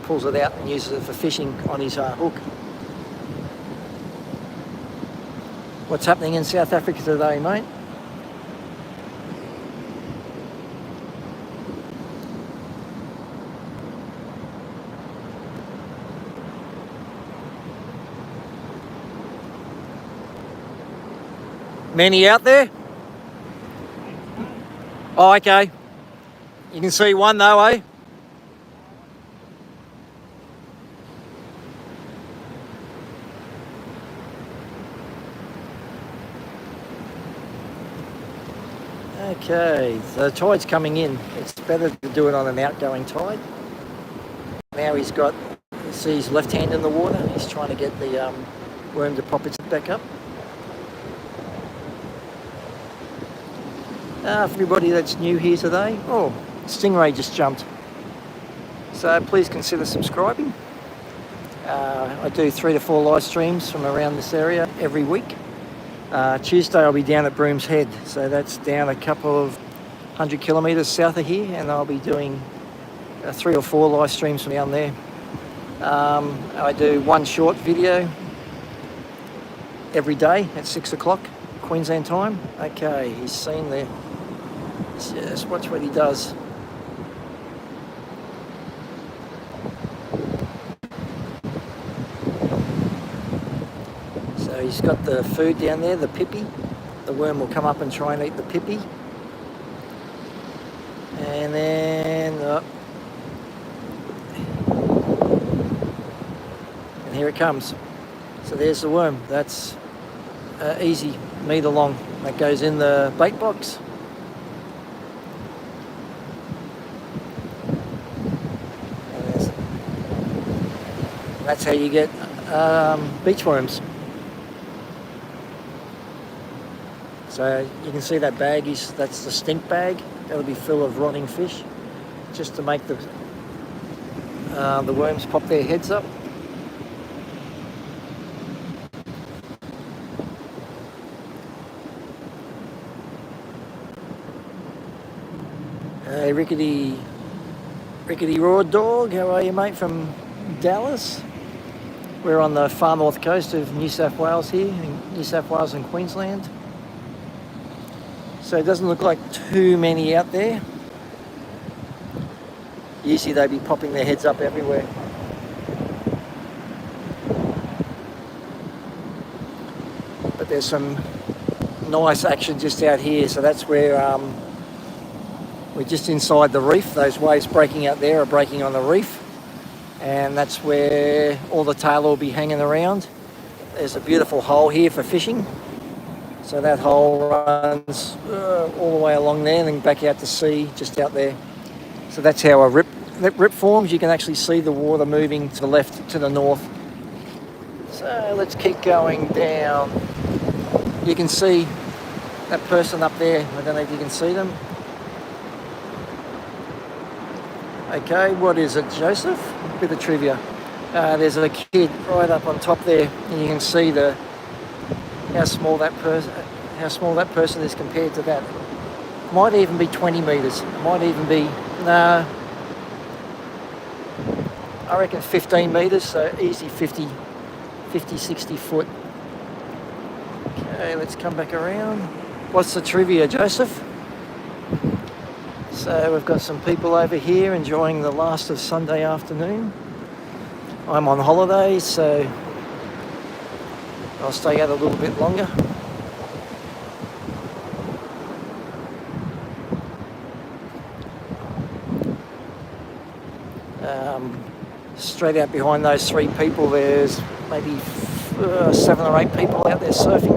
pulls it out and uses it for fishing on his hook. What's happening in South Africa today, mate? Many out there? Oh, okay. You can see one though, eh? Okay, so the tide's coming in. It's better to do it on an outgoing tide. Now he's got, you see his left hand in the water. He's trying to get the worm to pop its back up. For everybody that's new here today, oh, stingray just jumped. So please consider subscribing. I do 3 to 4 live streams from around this area every week. Tuesday I'll be down at Brooms Head, so that's down a couple of 100 kilometres south of here, and I'll be doing 3 or 4 live streams from down there. I do one short video every day at 6 o'clock Queensland time. Okay, he's seen there. Just watch what he does. So he's got the food down there, the pippy. The worm will come up and try and eat the pippy. And then... and here it comes. So there's the worm. That's easy metre long. That goes in the bait box. That's how you get beach worms. So you can see that bag that's the stink bag. That'll be full of rotting fish, just to make the worms pop their heads up. Hey, Rickety Raw Dog, how are you, mate, from Dallas? We're on the far north coast of New South Wales here, in New South Wales and Queensland. So it doesn't look like too many out there. Usually they'd be popping their heads up everywhere. But there's some nice action just out here. So that's where we're just inside the reef. Those waves breaking out there are breaking on the reef. And that's where all the tail will be hanging around. There's a beautiful hole here for fishing. So that hole runs all the way along there and then back out to sea, just out there. So that's how a rip forms. You can actually see the water moving to the left, to the north. So let's keep going down. You can see that person up there. I don't know if you can see them. Okay, what is it, Joseph? A bit of trivia. There's a kid right up on top there, and you can see how small that person is compared to that. Might even be 20 metres. Might even be, I reckon 15 metres, so easy 50, 60 foot. Okay, let's come back around. What's the trivia, Joseph? So we've got some people over here enjoying the last of Sunday afternoon. I'm on holiday, so I'll stay out a little bit longer. Straight out behind those three people, there's maybe 7 or 8 people out there surfing.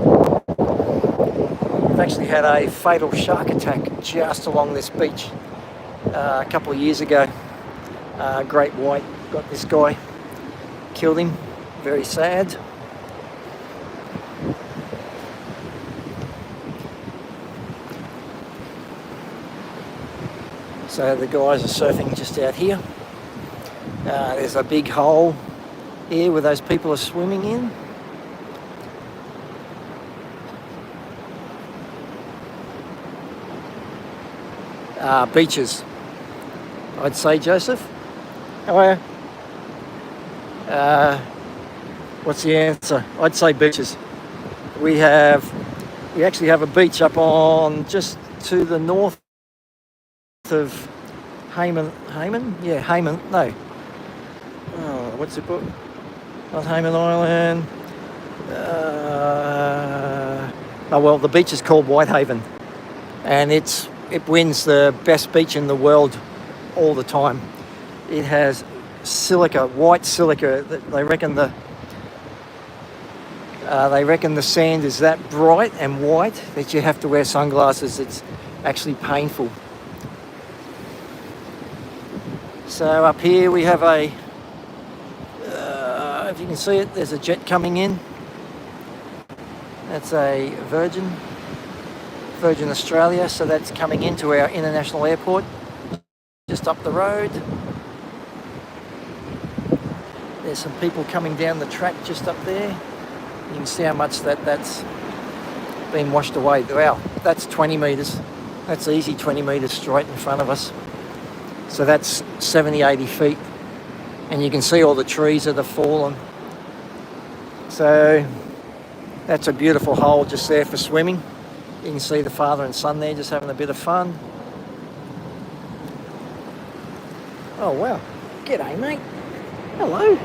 We've actually had a fatal shark attack just along this beach a couple of years ago. Great white got this guy, killed him. Very sad. So the guys are surfing just out here. There's a big hole here where those people are swimming in. Beaches, I'd say, Joseph. How are you? What's the answer? I'd say beaches. We actually have a beach up on just to the north of Hayman. Yeah, Hayman. No. Oh, what's it called? Not Hayman Island. Well, the beach is called Whitehaven, and it wins the best beach in the world all the time. It has silica, white silica. They reckon the sand is that bright and white that you have to wear sunglasses. It's actually painful. So up here we have if you can see it, there's a jet coming in. That's a Virgin Australia, so that's coming into our international airport just up the road. There's some people coming down the track just up there. You can see how much that's been washed away. Wow, that's 20 metres. That's easy 20 metres straight in front of us. So that's 70, 80 feet. And you can see all the trees that have fallen. So that's a beautiful hole just there for swimming. You can see the father and son there just having a bit of fun. Oh wow, g'day mate. Hello.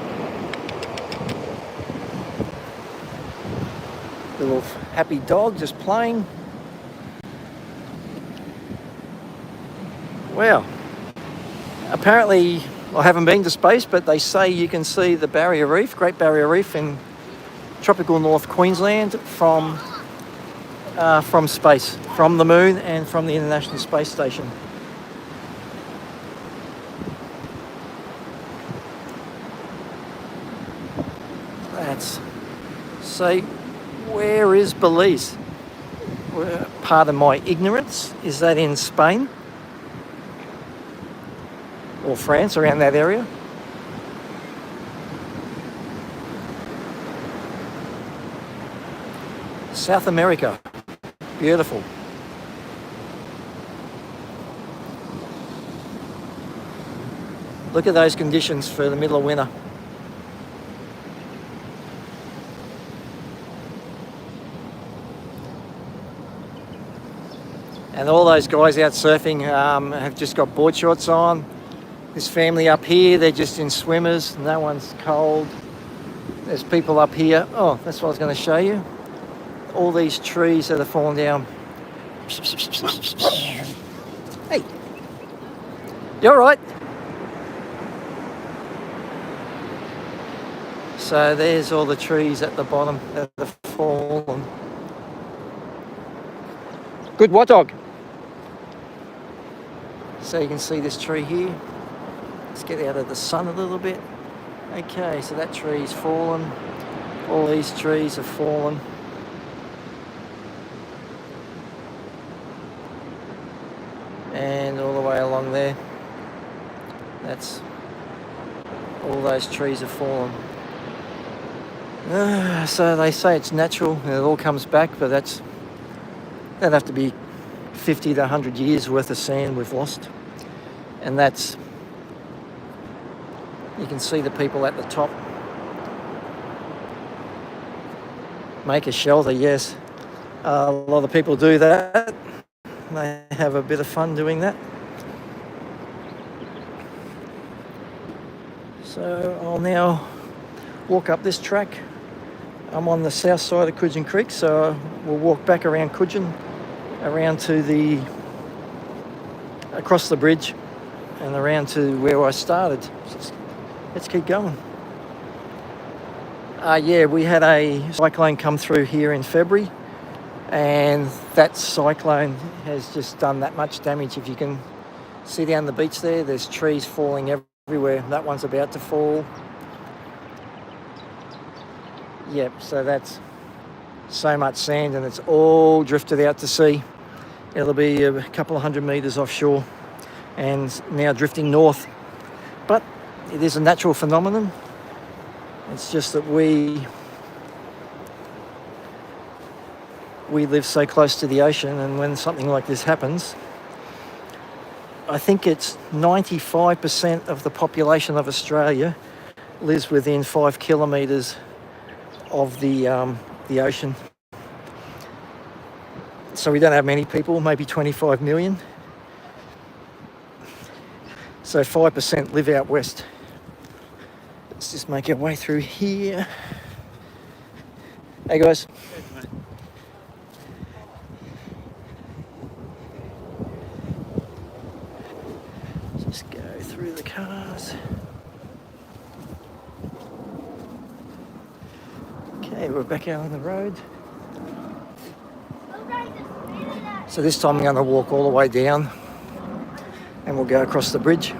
Little happy dog just playing. Wow. Apparently, I haven't been to space, but they say you can see the Barrier Reef, Great Barrier Reef in tropical North Queensland from space, from the moon and from the International Space Station. That's, see, where is Belize? Pardon my ignorance, is that in Spain? Or France, around that area? South America, beautiful. Look at those conditions for the middle of winter. And all those guys out surfing have just got board shorts on. This family up here, they're just in swimmers. No one's cold. There's people up here. Oh, that's what I was going to show you. All these trees that are falling down. Hey, you all right? So there's all the trees at the bottom that have fallen. Good what dog? So you can see this tree here. Let's get out of the sun a little bit. Okay, so that tree's fallen. All these trees have fallen. And all the way along there. That's all those trees have fallen. So they say it's natural and it all comes back, but that'd have to be 50 to 100 years worth of sand we've lost. And that's, you can see the people at the top make a shelter, yes. A lot of people do that. They have a bit of fun doing that. So I'll now walk up this track. I'm on the south side of Cudgen Creek, so we'll walk back around Cudgen, around to across the bridge and around to where I started. Let's keep going. Yeah, we had a cyclone come through here in February, and that cyclone has just done that much damage. If you can see down the beach there's trees falling everywhere. That one's about to fall. Yep, so that's so much sand and it's all drifted out to sea. It'll be a couple of 100 metres offshore and now drifting north. But it is a natural phenomenon. It's just that we live so close to the ocean, and when something like this happens, I think it's 95% of the population of Australia lives within 5 kilometres of the ocean. So we don't have many people, maybe 25 million. So 5% live out west. Let's just make our way through here. Hey guys. Just go through the cars. Okay, we're back out on the road. So this time I'm going to walk all the way down and we'll go across the bridge.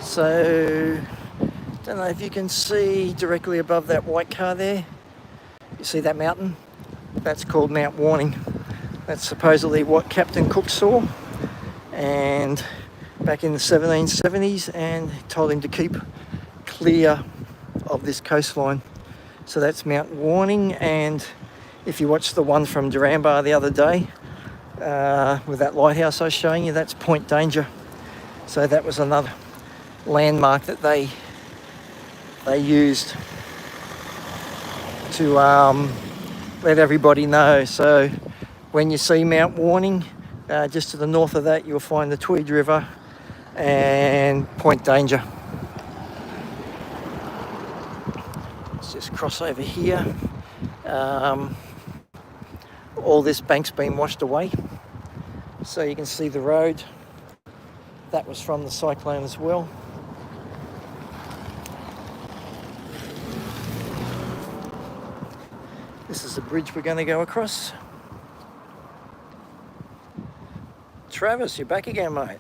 So, don't know if you can see directly above that white car there. You see that mountain? That's called Mount Warning. That's supposedly what Captain Cook saw, and back in the 1770s, and told him to keep clear of this coastline. So that's Mount Warning, and if you watched the one from Duranbar the other day, with that lighthouse I was showing you, that's Point Danger. So that was another landmark that they used to let everybody know. So when you see Mount Warning, just to the north of that you'll find the Tweed River and Point Danger. Let's just cross over here. All this bank's been washed away, So you can see the road. That was from the cyclone as well. This is the bridge we're going to go across. Travis, you're back again, mate.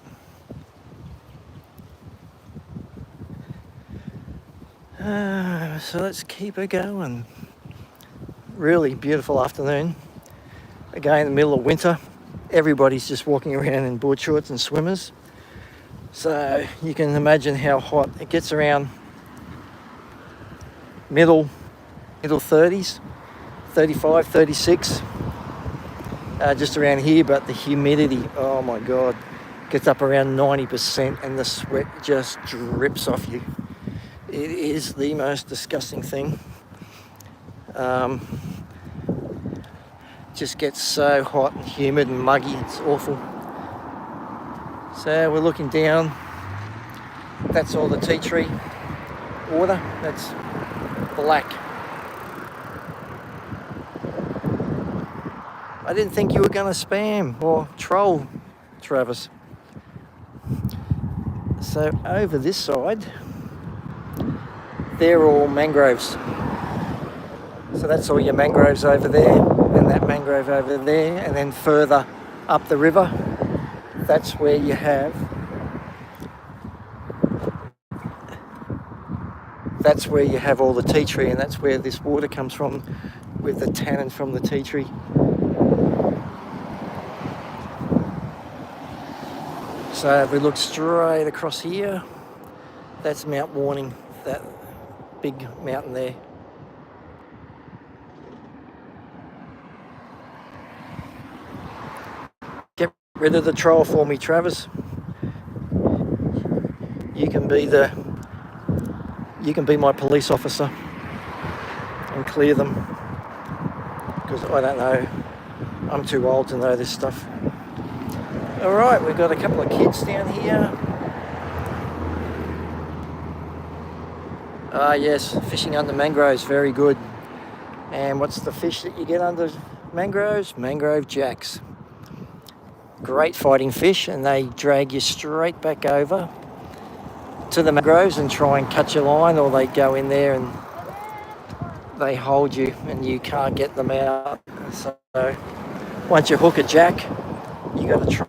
So let's keep it going. Really beautiful afternoon. Again, in the middle of winter. Everybody's just walking around in board shorts and swimmers. So you can imagine how hot it gets around middle 30s, 35, 36. Just around here, but the humidity, oh my God, gets up around 90% and the sweat just drips off you. It is the most disgusting thing. Just gets so hot and humid and muggy, it's awful. So we're looking down, that's all the tea tree water, that's black. I didn't think you were going to spam or troll, Travis. So over this side, they're all mangroves. So that's all your mangroves over there, and that mangrove over there, and then further up the river, that's where you have all the tea tree, and that's where this water comes from with the tannin from the tea tree. So if we look straight across here, that's Mount Warning, that big mountain there. Get rid of the troll for me, Travis. You can be my police officer and clear them, because I don't know, I'm too old to know this stuff. All right, we've got a couple of kids down here. Ah yes, fishing under mangroves, very good. And what's the fish that you get under mangroves? Mangrove jacks. Great fighting fish, and they drag you straight back over to the mangroves and try and cut your line, or they go in there and they hold you and you can't get them out. So once you hook a jack, you got to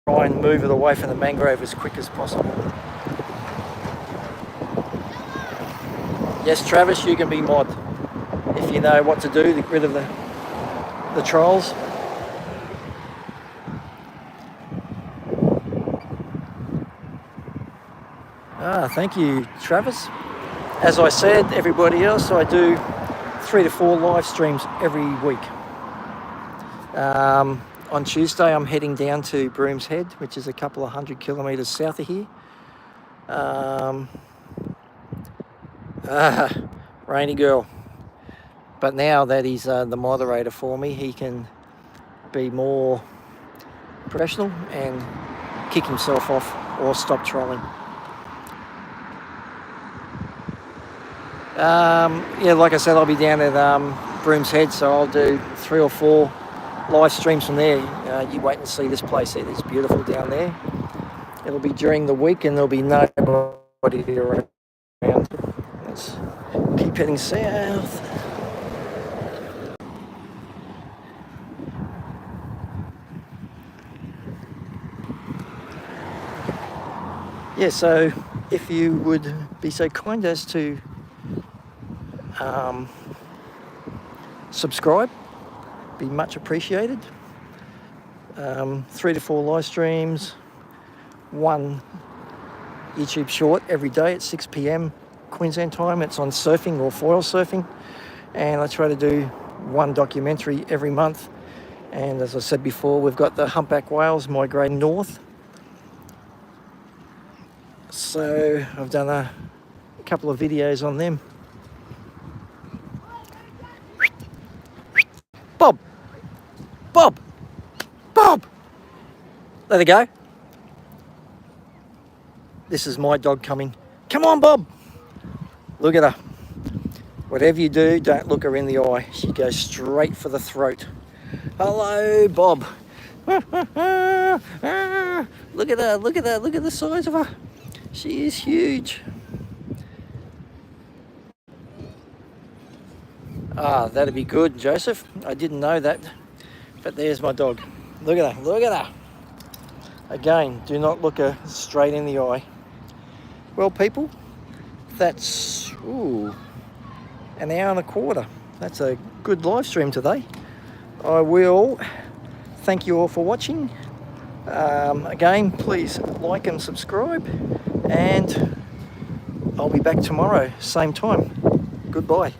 try and move it away from the mangrove as quick as possible. Yes, Travis, you can be mod if you know what to do to get rid of the trolls. Thank you, Travis. As I said, everybody else, I do 3 to 4 live streams every week. On Tuesday, I'm heading down to Broom's Head, which is a couple of 100 kilometres south of here. Rainy girl. But now that he's the moderator for me, he can be more professional and kick himself off or stop trolling. Yeah, like I said, I'll be down at Broom's Head, so I'll do 3 or 4 live streams from there. You wait and see this place. It is beautiful down there. It'll be during the week and there'll be nobody around. Let's keep heading south. Yeah, so if you would be so kind as to subscribe, be much appreciated. 3 to 4 live streams, 1 YouTube short every day at 6 p.m. Queensland time. It's on surfing or foil surfing, and I try to do 1 documentary every month. And as I said before, we've got the humpback whales migrating north, so I've done a couple of videos on them. Bob! Bob! Bob! Let her go. This is my dog coming. Come on, Bob! Look at her. Whatever you do, don't look her in the eye. She goes straight for the throat. Hello, Bob. Look at her, look at her, look at the size of her. She is huge. Ah, that'd be good, Joseph. I didn't know that. But there's my dog. Look at her, look at her. Again, do not look her straight in the eye. Well, people, that's an hour and a quarter. That's a good live stream today. I will thank you all for watching. Again, please like and subscribe, and I'll be back tomorrow, same time. Goodbye.